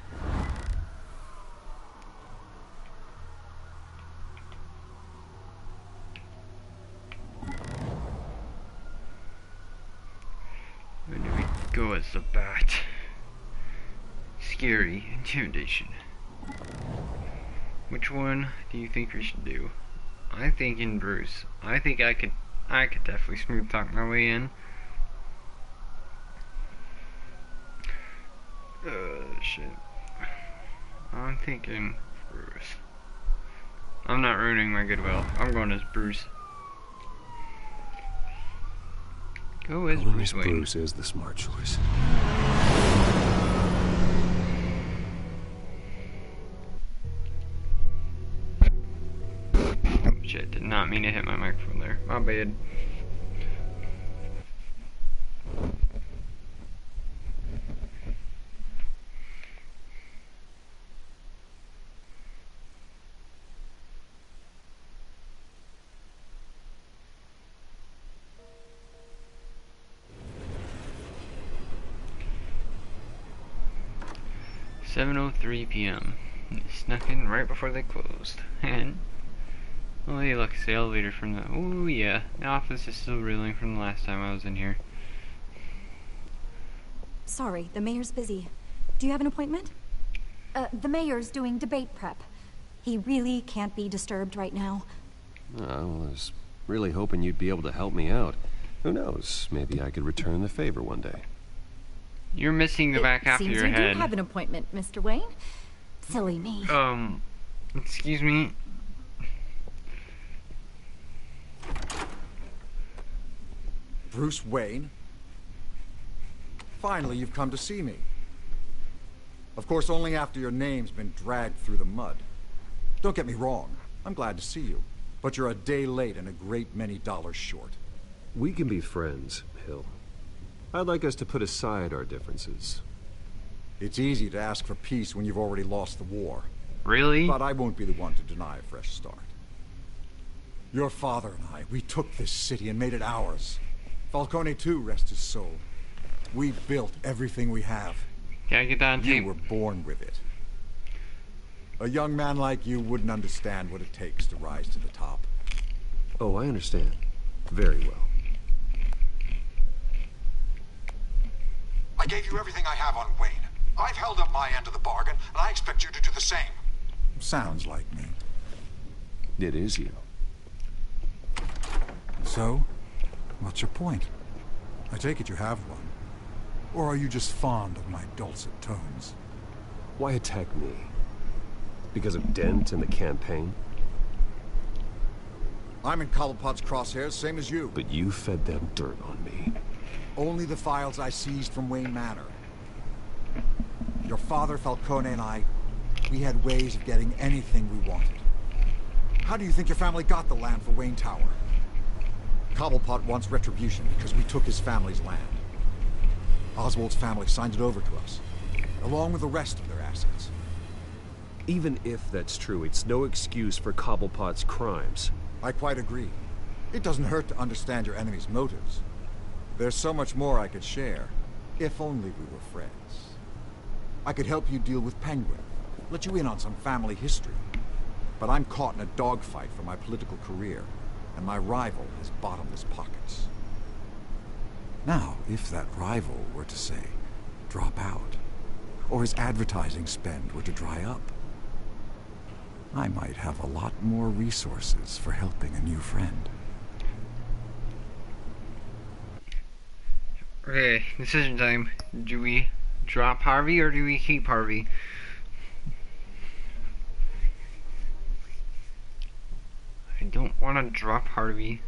Where do we go as the bat? Scary, intimidation. Which one do you think we should do? I think in Bruce. I think I could definitely smooth talk my way in. Shit. I'm thinking Bruce. I'm not ruining my goodwill. I'm going as Bruce. Go as Bruce Wayne. Bruce is the smart choice. Oh shit, did not mean to hit my microphone there. My bad. (7:03 p.m.) Snuck in right before they closed, and oh hey, look, it's the elevator from the. Oh yeah, the office is still reeling from the last time I was in here. Sorry, the mayor's busy. Do you have an appointment? The mayor's doing debate prep. He really can't be disturbed right now. I was really hoping you'd be able to help me out. Who knows? Maybe I could return the favor one day. You're missing the back half of your Seems head. you do have an appointment, Mr. Wayne. Silly me. Excuse me. Bruce Wayne? Finally, you've come to see me. Of course, only after your name's been dragged through the mud. Don't get me wrong, I'm glad to see you. But you're a day late and a great many dollars short. We can be friends, Hill. I'd like us to put aside our differences. It's easy to ask for peace when you've already lost the war. Really? But I won't be the one to deny a fresh start. Your father and I, we took this city and made it ours. Falcone too, rest his soul. We built everything we have. Can I get that on tape? You were born with it. A young man like you wouldn't understand what it takes to rise to the top. Oh, I understand. Very well. I gave you everything I have on Wayne. I've held up my end of the bargain, and I expect you to do the same. Sounds like me. It is you. So, what's your point? I take it you have one. Or are you just fond of my dulcet tones? Why attack me? Because of Dent and the campaign? I'm in Cobblepot's crosshairs, same as you. But you fed them dirt on me. Only the files I seized from Wayne Manor. Your father, Falcone, and I, we had ways of getting anything we wanted. How do you think your family got the land for Wayne Tower? Cobblepot wants retribution because we took his family's land. Oswald's family signed it over to us, along with the rest of their assets. Even if that's true, it's no excuse for Cobblepot's crimes. I quite agree. It doesn't hurt to understand your enemy's motives. There's so much more I could share, if only we were friends. I could help you deal with Penguin, let you in on some family history. But I'm caught in a dogfight for my political career, and my rival has bottomless pockets. Now, if that rival were to say, drop out, or his advertising spend were to dry up, I might have a lot more resources for helping a new friend. Okay, decision time. Do we drop Harvey or do we keep Harvey? I don't want to drop Harvey,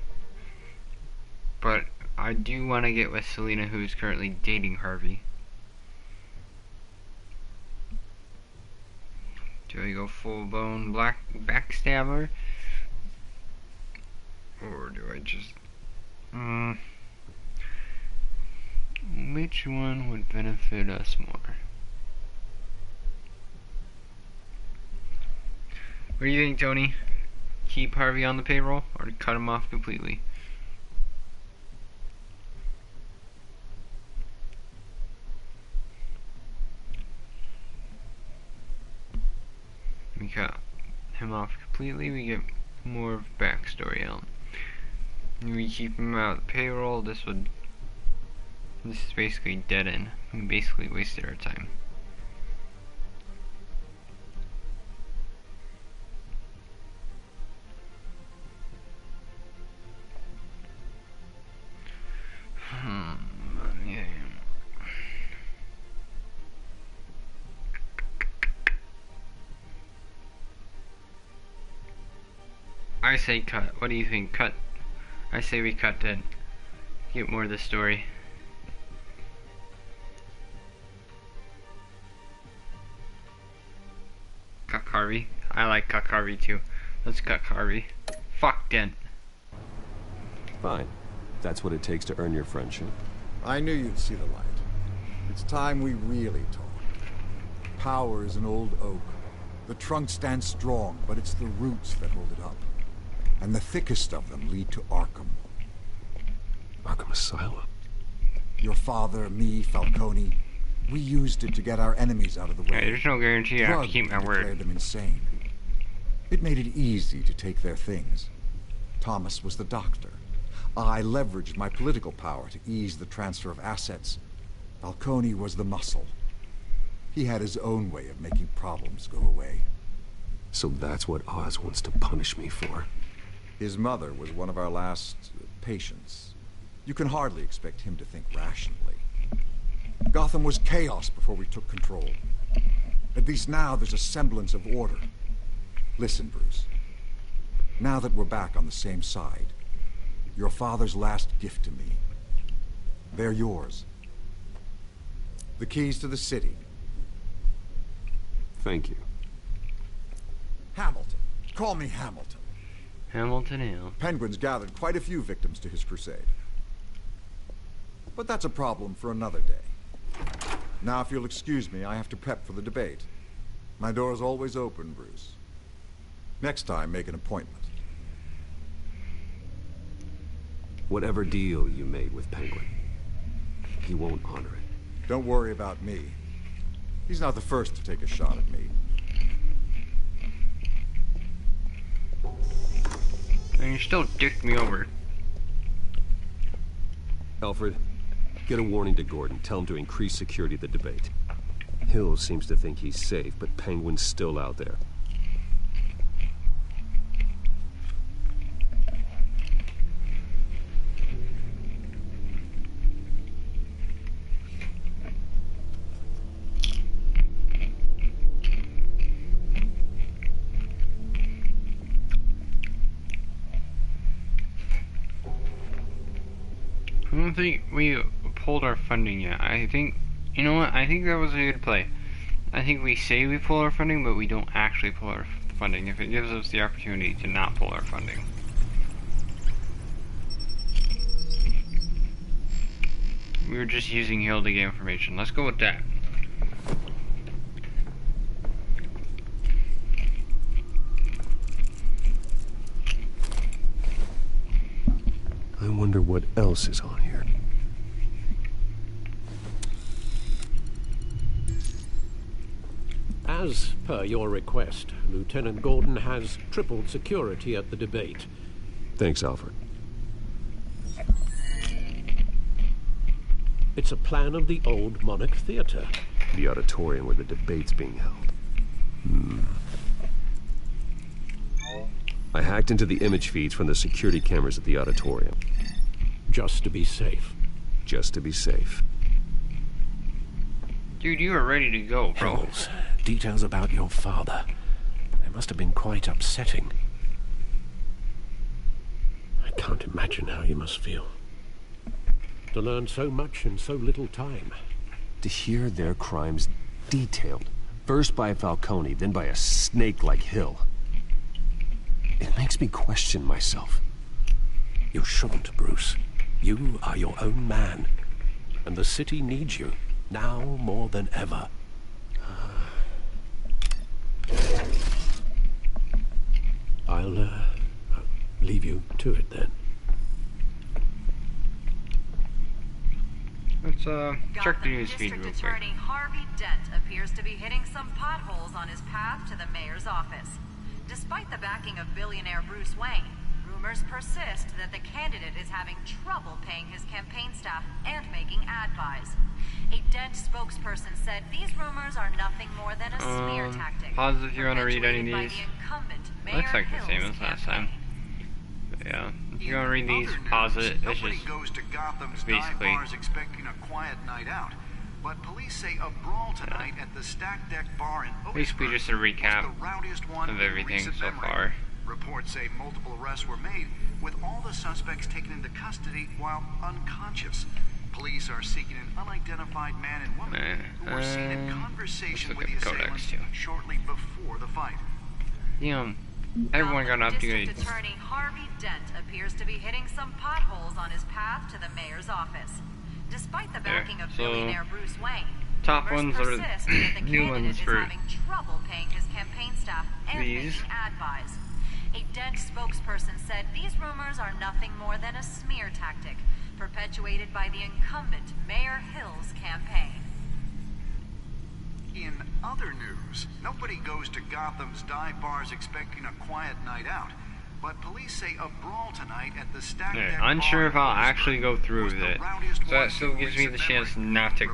but I do want to get with Selena, who is currently dating Harvey. Do I go full-blown black backstabber? Or do I just... which one would benefit us more? What do you think, Tony? Keep Harvey on the payroll or cut him off completely? We cut him off completely, we get more of backstory out. We keep him out of the payroll, this is basically dead end. We basically wasted our time. Yeah. I say cut. What do you think? Cut. I say we cut then. Get more of the story. Cuck Harvey. I like Cuck Harvey too. Let's cuck Harvey. Fuck Dent. Fine. That's what it takes to earn your friendship. I knew you'd see the light. It's time we really talk. Power is an old oak. The trunk stands strong, but it's the roots that hold it up. And the thickest of them lead to Arkham. Arkham Asylum? Your father, me, Falcone, we used it to get our enemies out of the way. There's no guarantee I have to keep my word. Declared them insane. It made it easy to take their things. Thomas was the doctor. I leveraged my political power to ease the transfer of assets. Falcone was the muscle. He had his own way of making problems go away. So that's what Oz wants to punish me for? His mother was one of our last patients. You can hardly expect him to think rationally. Gotham was chaos before we took control. At least now there's a semblance of order. Listen, Bruce. Now that we're back on the same side, your father's last gift to me They're yours. The keys to the city. Thank you. Hamilton. Call me Hamilton. Hamilton Hill. Penguin's gathered quite a few victims to his crusade. But that's a problem for another day. Now, if you'll excuse me, I have to prep for the debate. My door is always open, Bruce. Next time, make an appointment. Whatever deal you made with Penguin, he won't honor it. Don't worry about me. He's not the first to take a shot at me. And you still dicked me over. Alfred, get a warning to Gordon. Tell him to increase security at the debate. Hill seems to think he's safe, but Penguin's still out there. I don't think we pulled our funding yet. I think, you know what, I think that was a good play. I think we say we pull our funding, but we don't actually pull our funding if it gives us the opportunity to not pull our funding. We were just using Hill to get information. Let's go with that. I wonder what else is on here. As per your request, Lieutenant Gordon has tripled security at the debate. Thanks, Alfred. It's a plan of the old Monarch Theater. The auditorium where the debate's being held. I hacked into the image feeds from the security cameras at the auditorium. Just to be safe. Just to be safe. Dude, you are ready to go, bro. Hills, details about your father. They must have been quite upsetting. I can't imagine how you must feel. To learn so much in so little time. To hear their crimes detailed, first by Falcone, then by a snake like Hill. It makes me question myself. You shouldn't, Bruce. You are your own man. And the city needs you, now more than ever. I'll leave you to it then. Let's check the news feed real quick. District Attorney Harvey Dent appears to be hitting some potholes on his path to the mayor's office. Despite the backing of billionaire Bruce Wayne, rumors persist that the candidate is having trouble paying his campaign staff and making ad buys. A Dent spokesperson said these rumors are nothing more than a smear tactic. Pause if you want to read any of these. Looks like the same as last time. But yeah, if you want to read these, pause it. It's just goes to Gotham's basically dive bars expecting a quiet night out. But police say a brawl tonight at the Stack Deck Bar in basically just a recap of everything so far. Reports say multiple arrests were made, with all the suspects taken into custody while unconscious. Police are seeking an unidentified man and woman who were seen in conversation with the assailants shortly before the fight. Everyone got up to District Attorney Harvey Dent appears to be hitting some potholes on his path to the mayor's office. Despite the backing of billionaire Bruce Wayne, top ones are the new ones for having trouble paying his campaign staff and making ad buys. A Dent spokesperson said these rumors are nothing more than a smear tactic perpetuated by the incumbent Mayor Hill's campaign. In other news, nobody goes to Gotham's dive bars expecting a quiet night out, but police say a brawl tonight at the Stack Deck Bar. Unsure if I'll actually go through with it, so that still gives me the chance not to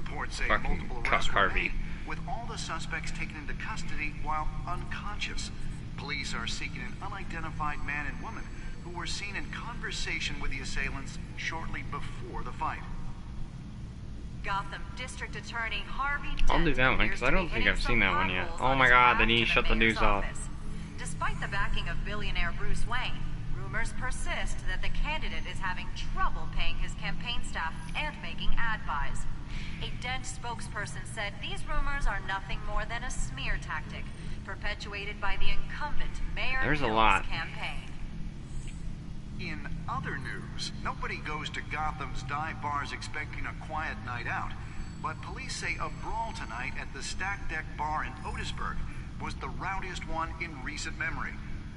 fucking cuck Harvey. With all the suspects taken into custody while unconscious, police are seeking an unidentified man and woman who were seen in conversation with the assailants shortly before the fight. Gotham District Attorney Harvey I'll do that one because I don't think I've seen that one yet. Oh my god, they need to shut the news off. Despite the backing of billionaire Bruce Wayne, rumors persist that the candidate is having trouble paying his campaign staff and making ad buys. A Dent spokesperson said these rumors are nothing more than a smear tactic perpetuated by the incumbent Mayor There's a Hill's lot. campaign. In other news, nobody goes to Gotham's dive bars expecting a quiet night out. But police say a brawl tonight at the Stack Deck Bar in Otisburg was the rowdiest one in recent memory.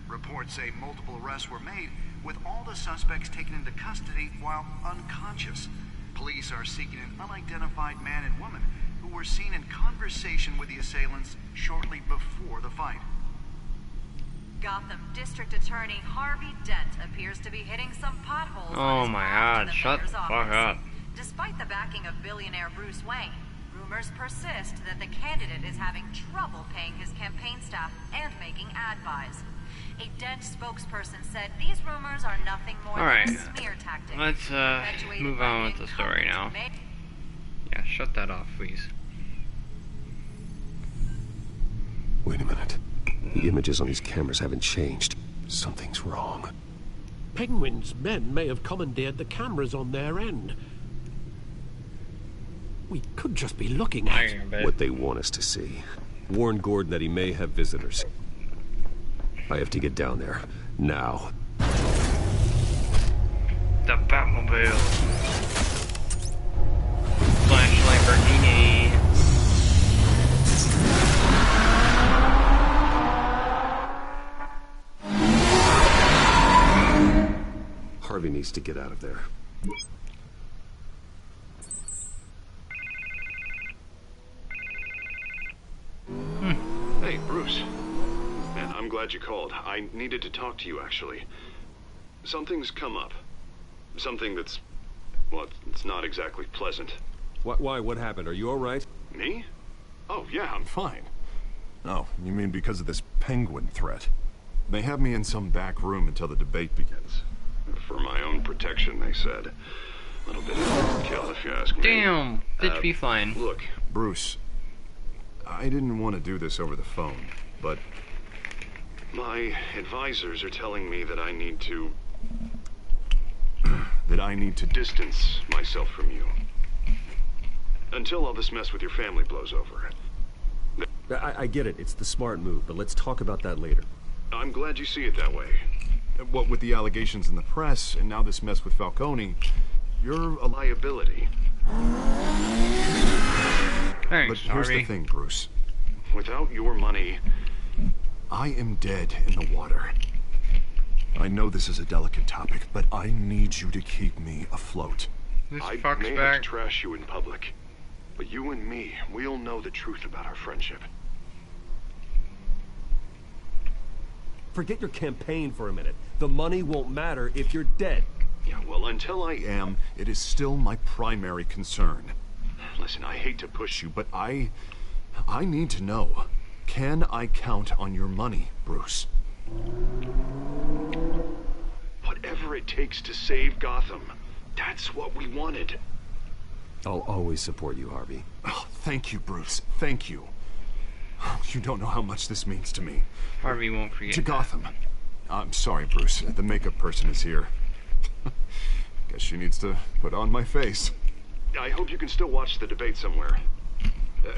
Reports say multiple arrests were made, with all the suspects taken into custody while unconscious. Police are seeking an unidentified man and woman who were seen in conversation with the assailants shortly before the fight. Gotham District Attorney Harvey Dent appears to be hitting some potholes on Oh his my path to god, the shut the mayor's fuck office. up. Despite the backing of billionaire Bruce Wayne, rumors persist that the candidate is having trouble paying his campaign staff and making ad buys. A Dent spokesperson said these rumors are nothing more Alright, than a smear tactic. let's move on with the story now. Yeah, shut that off, please. Wait a minute. The images on these cameras haven't changed. Something's wrong. Penguin's men may have commandeered the cameras on their end. We could just be looking at what they want us to see. Warn Gordon that he may have visitors. I have to get down there. Now. The Batmobile. Flash Lamborghini. Harvey needs to get out of there. Hey, Bruce. Man, I'm glad you called. I needed to talk to you, actually. Something's come up. Something that's... well, it's not exactly pleasant. Why? What happened? Are you all right? Me? Oh, yeah, I'm fine. Oh, you mean because of this penguin threat? They have me in some back room until the debate begins. For my own protection, they said. A little bit of overkill, if you ask me. Damn, bitch be fine. Look, Bruce, I didn't want to do this over the phone, but my advisors are telling me that I need to distance myself from you. Until all this mess with your family blows over. I get it. It's the smart move, but let's talk about that later. I'm glad you see it that way. What with the allegations in the press, and now this mess with Falcone, you're a liability. Thanks, but here's Harvey. the thing, Bruce. Without your money, I am dead in the water. I know this is a delicate topic, but I need you to keep me afloat. This I fucks may back. have to trash you in public, but you and me, we'll know the truth about our friendship. Forget your campaign for a minute. The money won't matter if you're dead. Yeah, well, until I am, it is still my primary concern. Listen, I hate to push you, but I need to know. Can I count on your money, Bruce? Whatever it takes to save Gotham. That's what we wanted. I'll always support you, Harvey. Oh, thank you, Bruce. Thank you. You don't know how much this means to me. Harvey won't forget. To Gotham. I'm sorry, Bruce. The makeup person is here. Guess she needs to put on my face. I hope you can still watch the debate somewhere.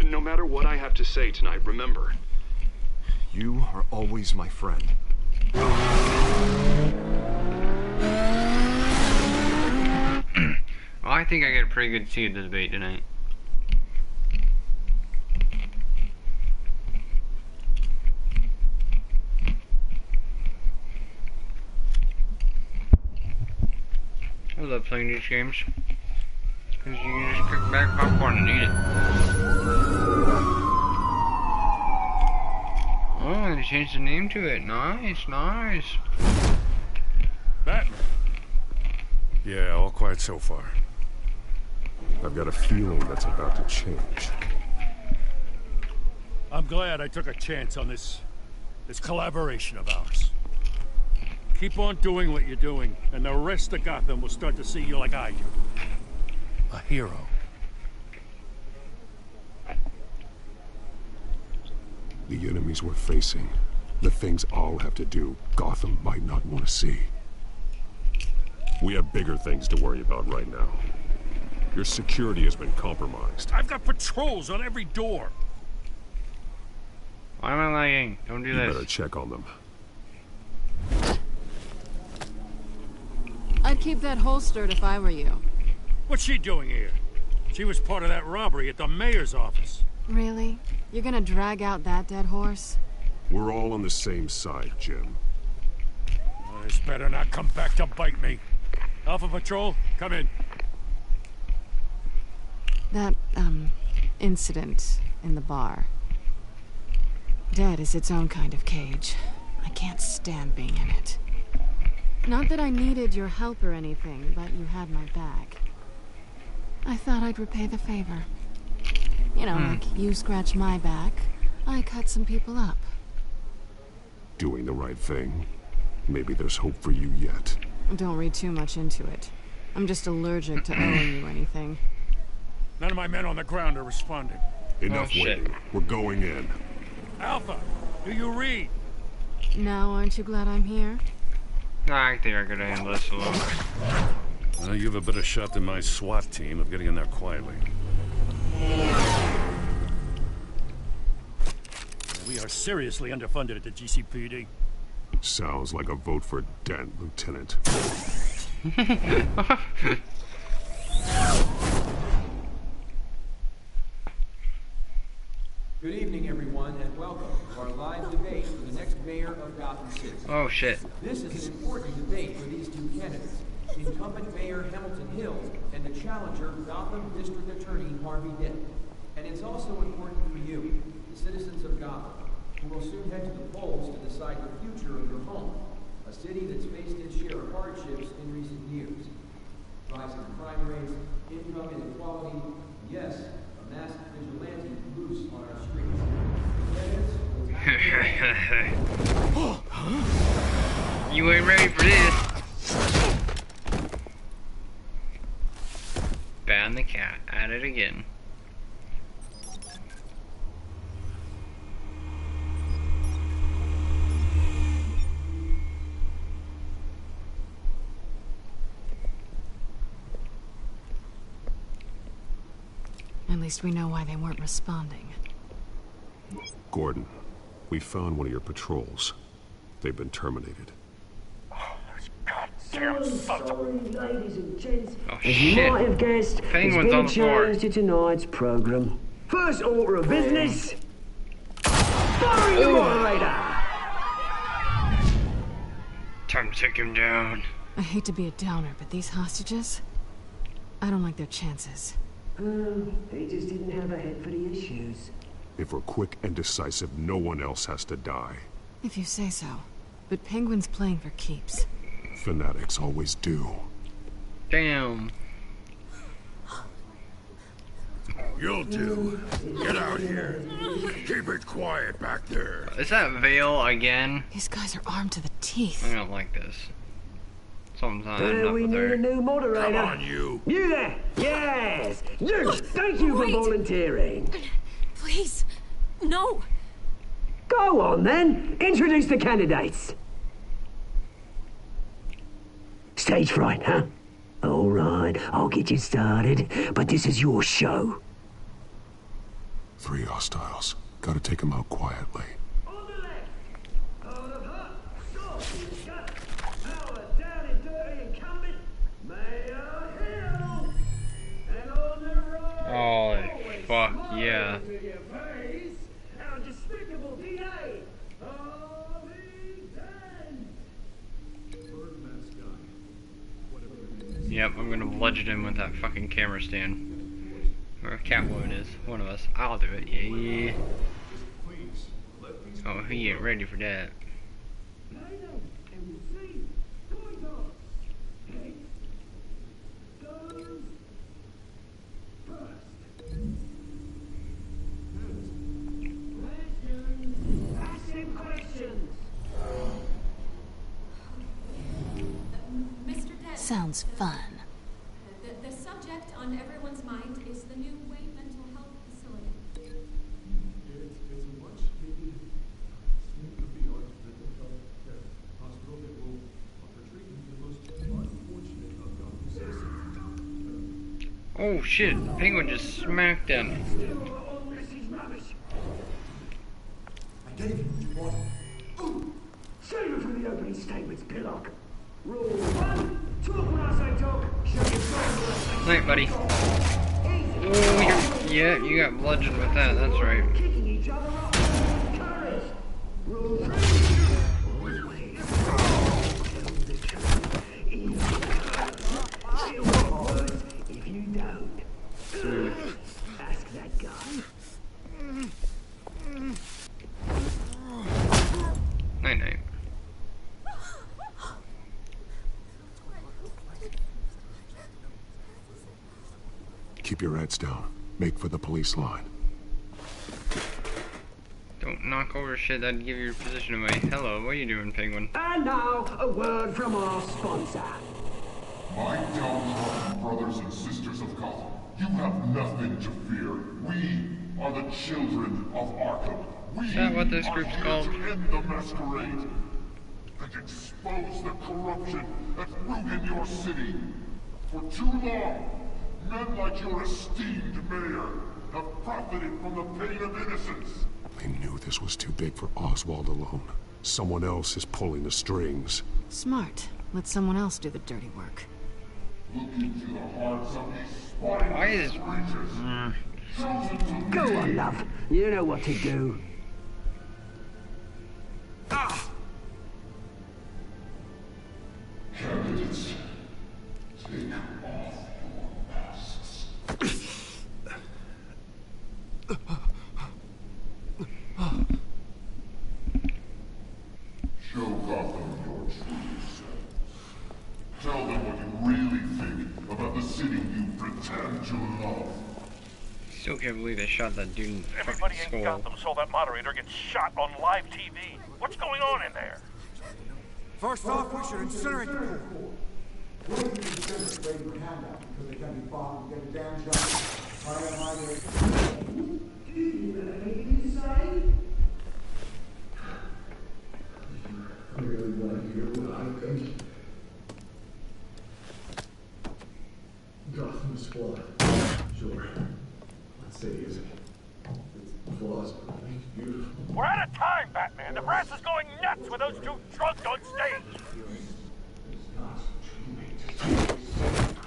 No matter what I have to say tonight, remember, you are always my friend. Well, I think I got a pretty good seat at the debate tonight. I love playing these games. Because you can just pick back popcorn and eat it. Oh, they changed the name to it. Nice, nice. Batman. Yeah, all quiet so far. I've got a feeling that's about to change. I'm glad I took a chance on this collaboration of ours. Keep on doing what you're doing, and the rest of Gotham will start to see you like I do. A hero. The enemies we're facing, the things I'll have to do, Gotham might not want to see. We have bigger things to worry about right now. Your security has been compromised. I've got patrols on every door. Why am I lagging? Don't do You this. better check on them. I'd keep that holstered if I were you. What's she doing here? She was part of that robbery at the mayor's office. Really? You're gonna drag out that dead horse? We're all on the same side, Jim. This better not come back to bite me. Alpha Patrol, come in. That, incident in the bar. Dead is its own kind of cage. I can't stand being in it. Not that I needed your help or anything, but you had my back. I thought I'd repay the favor. You know, like you scratch my back, I cut some people up. Doing the right thing. Maybe there's hope for you yet. Don't read too much into it. I'm just allergic to owing you anything. None of my men on the ground are responding. Enough waiting. We're going in. Alpha, do you read? Now, aren't you glad I'm here? I think I could handle this alone. Well, you have a better shot than my SWAT team of getting in there quietly. We are seriously underfunded at the GCPD. Sounds like a vote for Dent, Lieutenant. Good evening, everyone, and welcome to our live debate for the next mayor of Gotham City. Oh, shit. This is an important debate for these two candidates, incumbent Mayor Hamilton Hill and the challenger Gotham District Attorney Harvey Dent. And it's also important for you, the citizens of Gotham, who will soon head to the polls to decide the future of your home, a city that's faced its share of hardships in recent years. Rising crime rates, income inequality, and yes, a masked vigilante loose on our streets. You ain't ready for this. Ban the cat. At it again. At least we know why they weren't responding. Gordon, we found one of your patrols. They've been terminated. Damn Sorry, ladies and gents. Oh, As you shit. might have guessed, Penguin's there's been on a the floor. change to tonight's program. First order of business. Firing the moderator. Time to take him down. I hate to be a downer, but these hostages, I don't like their chances. He just didn't have a head for the issues. If we're quick and decisive, no one else has to die. If you say so. But Penguin's playing for keeps. Fanatics always do. Damn. You'll do. Get out here. Keep it quiet back there. Is that Vale again? These guys are armed to the teeth. I don't like this. Something's not adding up We with need her. a new moderator. Come on, you. You there? Yes. You. Thank you for volunteering. Please, no. Go on then. Introduce the candidates. Stage fright, huh? All right, I'll get you started, but this is your show. 3 hostiles. Gotta take them out quietly. Oh, fuck yeah. Yep, I'm gonna bludgeon him with that fucking camera stand. Or Catwoman is. One of us. I'll do it. Yeah. Oh, he ain't ready for that. Sounds fun. The subject on everyone's mind is the new Wayne Mental Health Facility. It's a much needed state-of-the-art mental health care hospital that will offer treatment for the most unfortunate Oh shit, Penguin just smacked him. Save it from the opening statements, Pillock. Rule 1, talk when I say talk, show your phone. Night, buddy. Oh, yeah, you got bludgeoned with that, that's right. Kicking each other off. Courage. Rule 3. Always wait. Tell the truth. Real words if you don't. Ask that guy. Night, night. Keep your heads down. Make for the police line. Don't knock over shit that'd give your position away. Hello, what are you doing, Penguin? And now, a word from our sponsor. My downtrodden brothers and sisters of Gotham, you have nothing to fear. We are the children of Arkham. Is that what this group's called? To end the masquerade and expose the corruption that's ruined your city. For too long, men like your esteemed mayor have profited from the pain of innocence. They knew this was too big for Oswald alone. Someone else is pulling the strings. Smart. Let someone else do the dirty work. Look into the hearts of these Why is... Go on, love. You know what to do. Candidates, take off your masks. Show Gotham your true selves. Tell them what you really think about the city you pretend to love. Still can't believe they shot that dude in the fucking Everybody in skull. Gotham saw that moderator get shot on live TV. What's going on in there? First off, we should incinerate the pool. Gotham's flawed. Sure. That city isn't. It's flaws, but it's beautiful. We're out of time, Batman. The brass is going nuts with those two drunks on stage.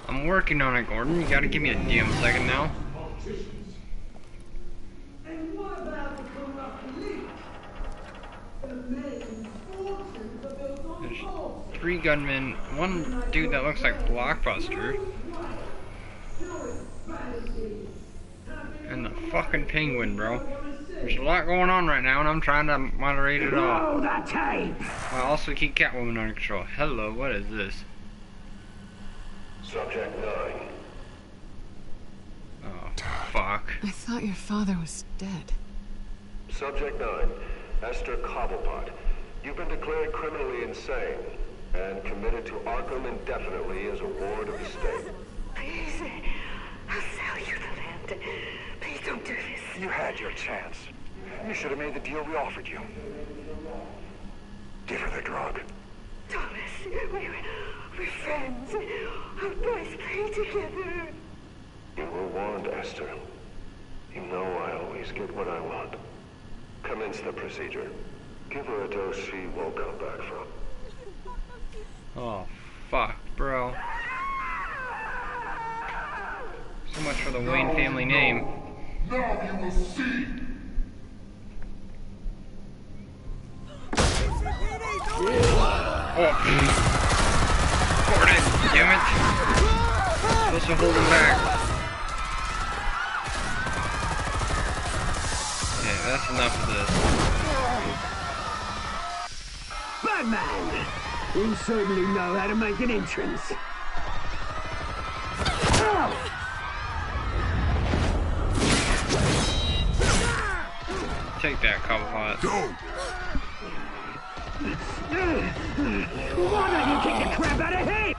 I'm working on it, Gordon. You gotta give me a damn second now. And what about the corrupt elite? The making fortunes are built on false. 3 gunmen, 1 dude that looks like Blockbuster, and the fucking Penguin, bro. There's a lot going on right now, and I'm trying to moderate it all. Roll that tape! While also keep Catwoman under control. Hello, what is this? Subject 9. Oh, fuck. I thought your father was dead. Subject 9, Esther Cobblepot. You've been declared criminally insane and committed to Arkham indefinitely as a ward of the state. Please, I'll sell you the land. Please don't do this. You had your chance. You should have made the deal we offered you. Give her the drug. Thomas, we're friends. Our price pay together. You were warned, Esther. You know I always get what I want. Commence the procedure. Give her a dose she won't come back from. Oh, fuck, bro. So much for the Wayne family name. Now you will see! Oh. Gordon, damn it. Supposed to hold him back. Yeah, that's enough of this. Batman! You certainly know how to make an entrance. Take that, Cobblepot. Go! Why don't you kick the crap out of him?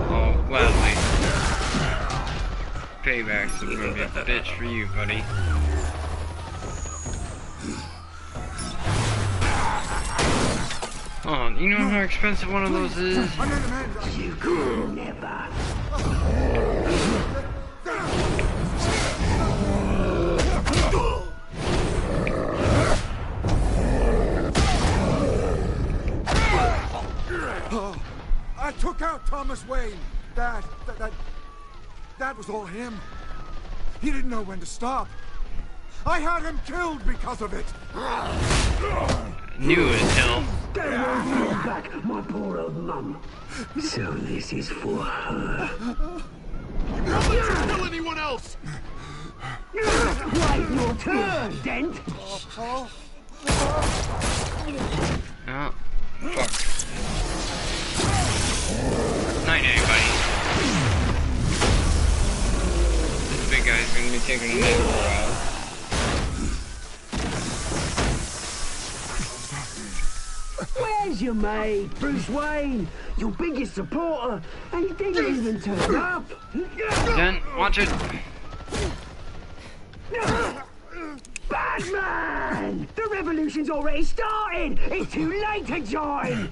Oh, gladly. Payback's gonna be a bitch for you, buddy. Oh, you know how expensive one of those is? You could never. Thomas Wayne. That was all him. He didn't know when to stop. I had him killed because of it. Knew it, hell. Get away back, my poor old mum. So this is for her. Don't let her kill anyone else! Right, your turn, Dent. Oh, fuck. Night, everybody. This big guy's gonna be taking a nap for a while. Where's your mate, Bruce Wayne? Your biggest supporter, and he didn't even turn up. Dent, watch it. Batman! The revolution's already started! It's too late to join!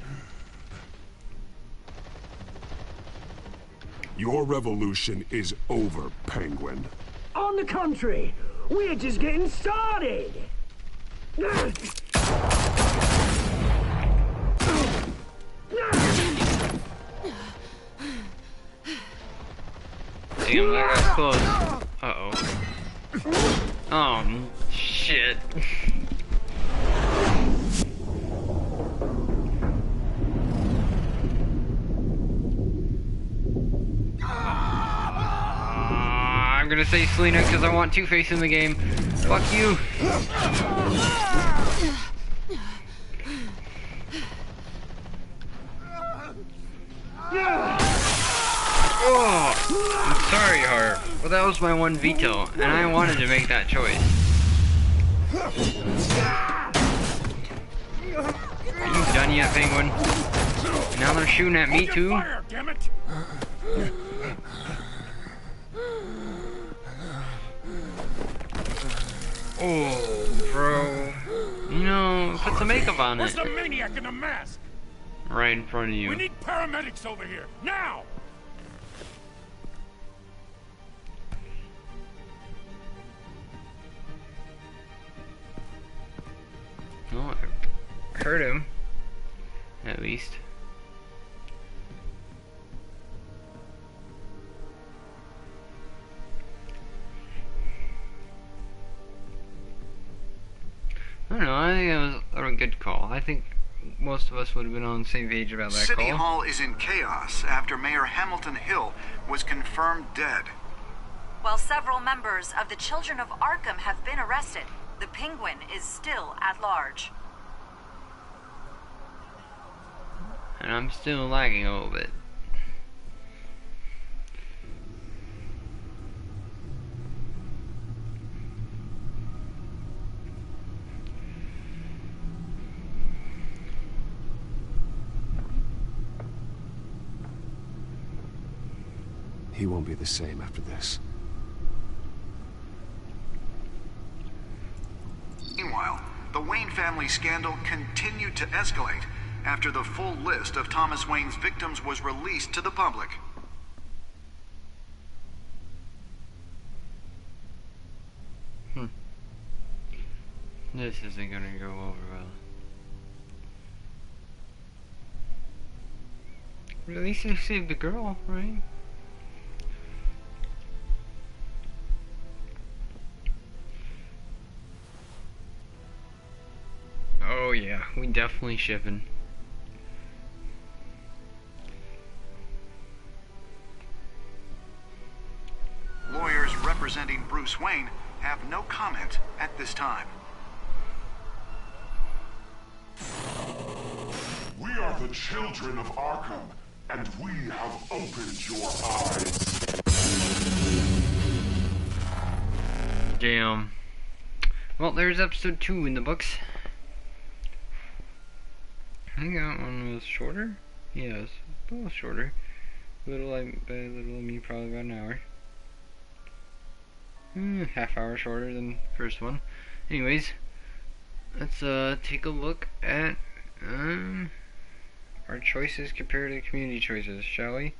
Your revolution is over, Penguin. On the contrary, we're just getting started! Damn, that got close. Uh-oh. Oh, shit. I'm gonna say Selena because I want Two-Face in the game. Fuck you. Oh, I'm sorry, Hart. Well, that was my one veto, and I wanted to make that choice. Are you done yet, Penguin? Now they're shooting at me too? Fire, damn it! Oh, bro. You know, put some makeup on Where's it. the maniac in the mask? Right in front of you. We need paramedics over here, now! No, I hurt him. At least. I don't know, I think it was a good call. I think most of us would have been on the same page about that City call. Hall is in chaos after Mayor Hamilton Hill was confirmed dead. While several members of the Children of Arkham have been arrested, the Penguin is still at large. And I'm still lagging a little bit. He won't be the same after this. Meanwhile, the Wayne family scandal continued to escalate after the full list of Thomas Wayne's victims was released to the public. This isn't gonna go over well. But at least they saved the girl, right? Oh yeah, we definitely shipping. Lawyers representing Bruce Wayne have no comment at this time. We are the children of Arkham, and we have opened your eyes. Damn. Well, there's episode 2 in the books. I think that one was shorter. Yeah, it was a little shorter. Little me, probably about an hour. Half hour shorter than the first one. Anyways, let's take a look at our choices compared to community choices, shall we?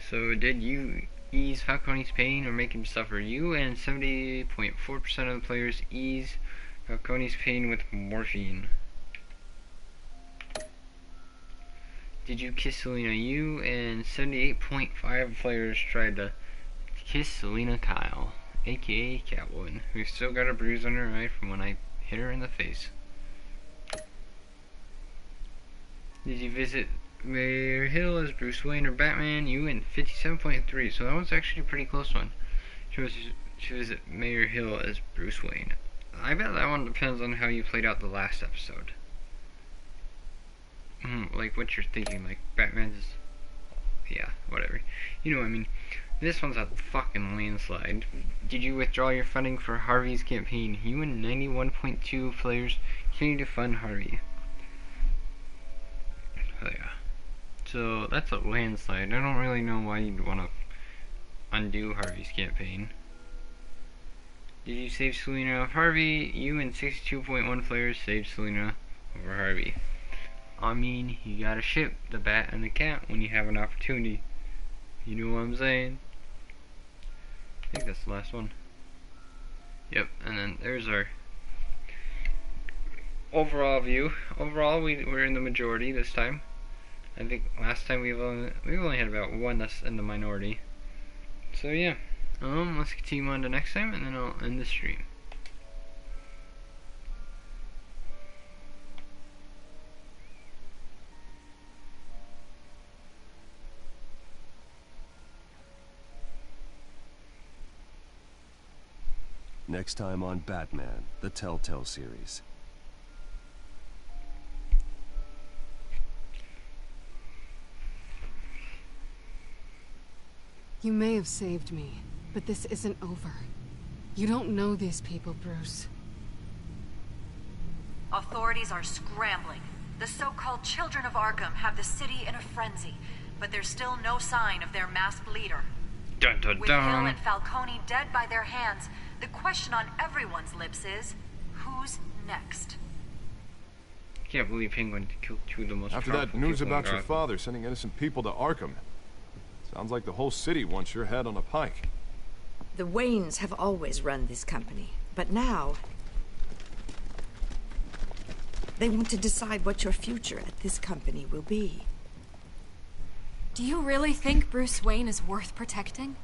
So, did you ease Falcone's pain or make him suffer? You and 70.4% of the players ease Falcone's pain with morphine. Did you kiss Selena? You and 78.5 players tried to kiss Selena Kyle, aka Catwoman, who still got a bruise on her eye from when I hit her in the face. Did you visit Mayor Hill as Bruce Wayne or Batman? You and 57.3, so that was actually a pretty close one. Chose to visit Mayor Hill as Bruce Wayne. I bet that one depends on how you played out the last episode. Like what you're thinking, like Batman's, yeah, whatever. You know what I mean. This one's a fucking landslide. Did you withdraw your funding for Harvey's campaign? You and 91.2 players continue to fund Harvey. Oh yeah. So that's a landslide. I don't really know why you'd want to undo Harvey's campaign. Did you save Selena off Harvey? You and 62.1 players saved Selena over Harvey. I mean, you gotta ship the bat and the cat when you have an opportunity. You know what I'm saying? I think that's the last one. Yep, and then there's our overall view. Overall, we're in the majority this time. I think last time we've only had about one that's in the minority. So yeah, let's continue on to next time, and then I'll end the stream. Next time on Batman, the TellTale series. You may have saved me, but this isn't over. You don't know these people, Bruce. Authorities are scrambling. The so-called Children of Arkham have the city in a frenzy, but there's still no sign of their masked leader. Dun, dun, With Hill dun. and Falcone dead by their hands, the question on everyone's lips is, who's next? Can't believe Penguin killed two of the most After that powerful news people in about your Gotham. father sending innocent people to Arkham, sounds like the whole city wants your head on a pike. The Waynes have always run this company, but now they want to decide what your future at this company will be. Do you really think Bruce Wayne is worth protecting?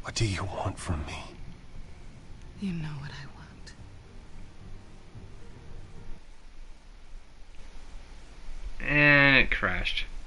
What do you want from me? You know what I want. And it crashed.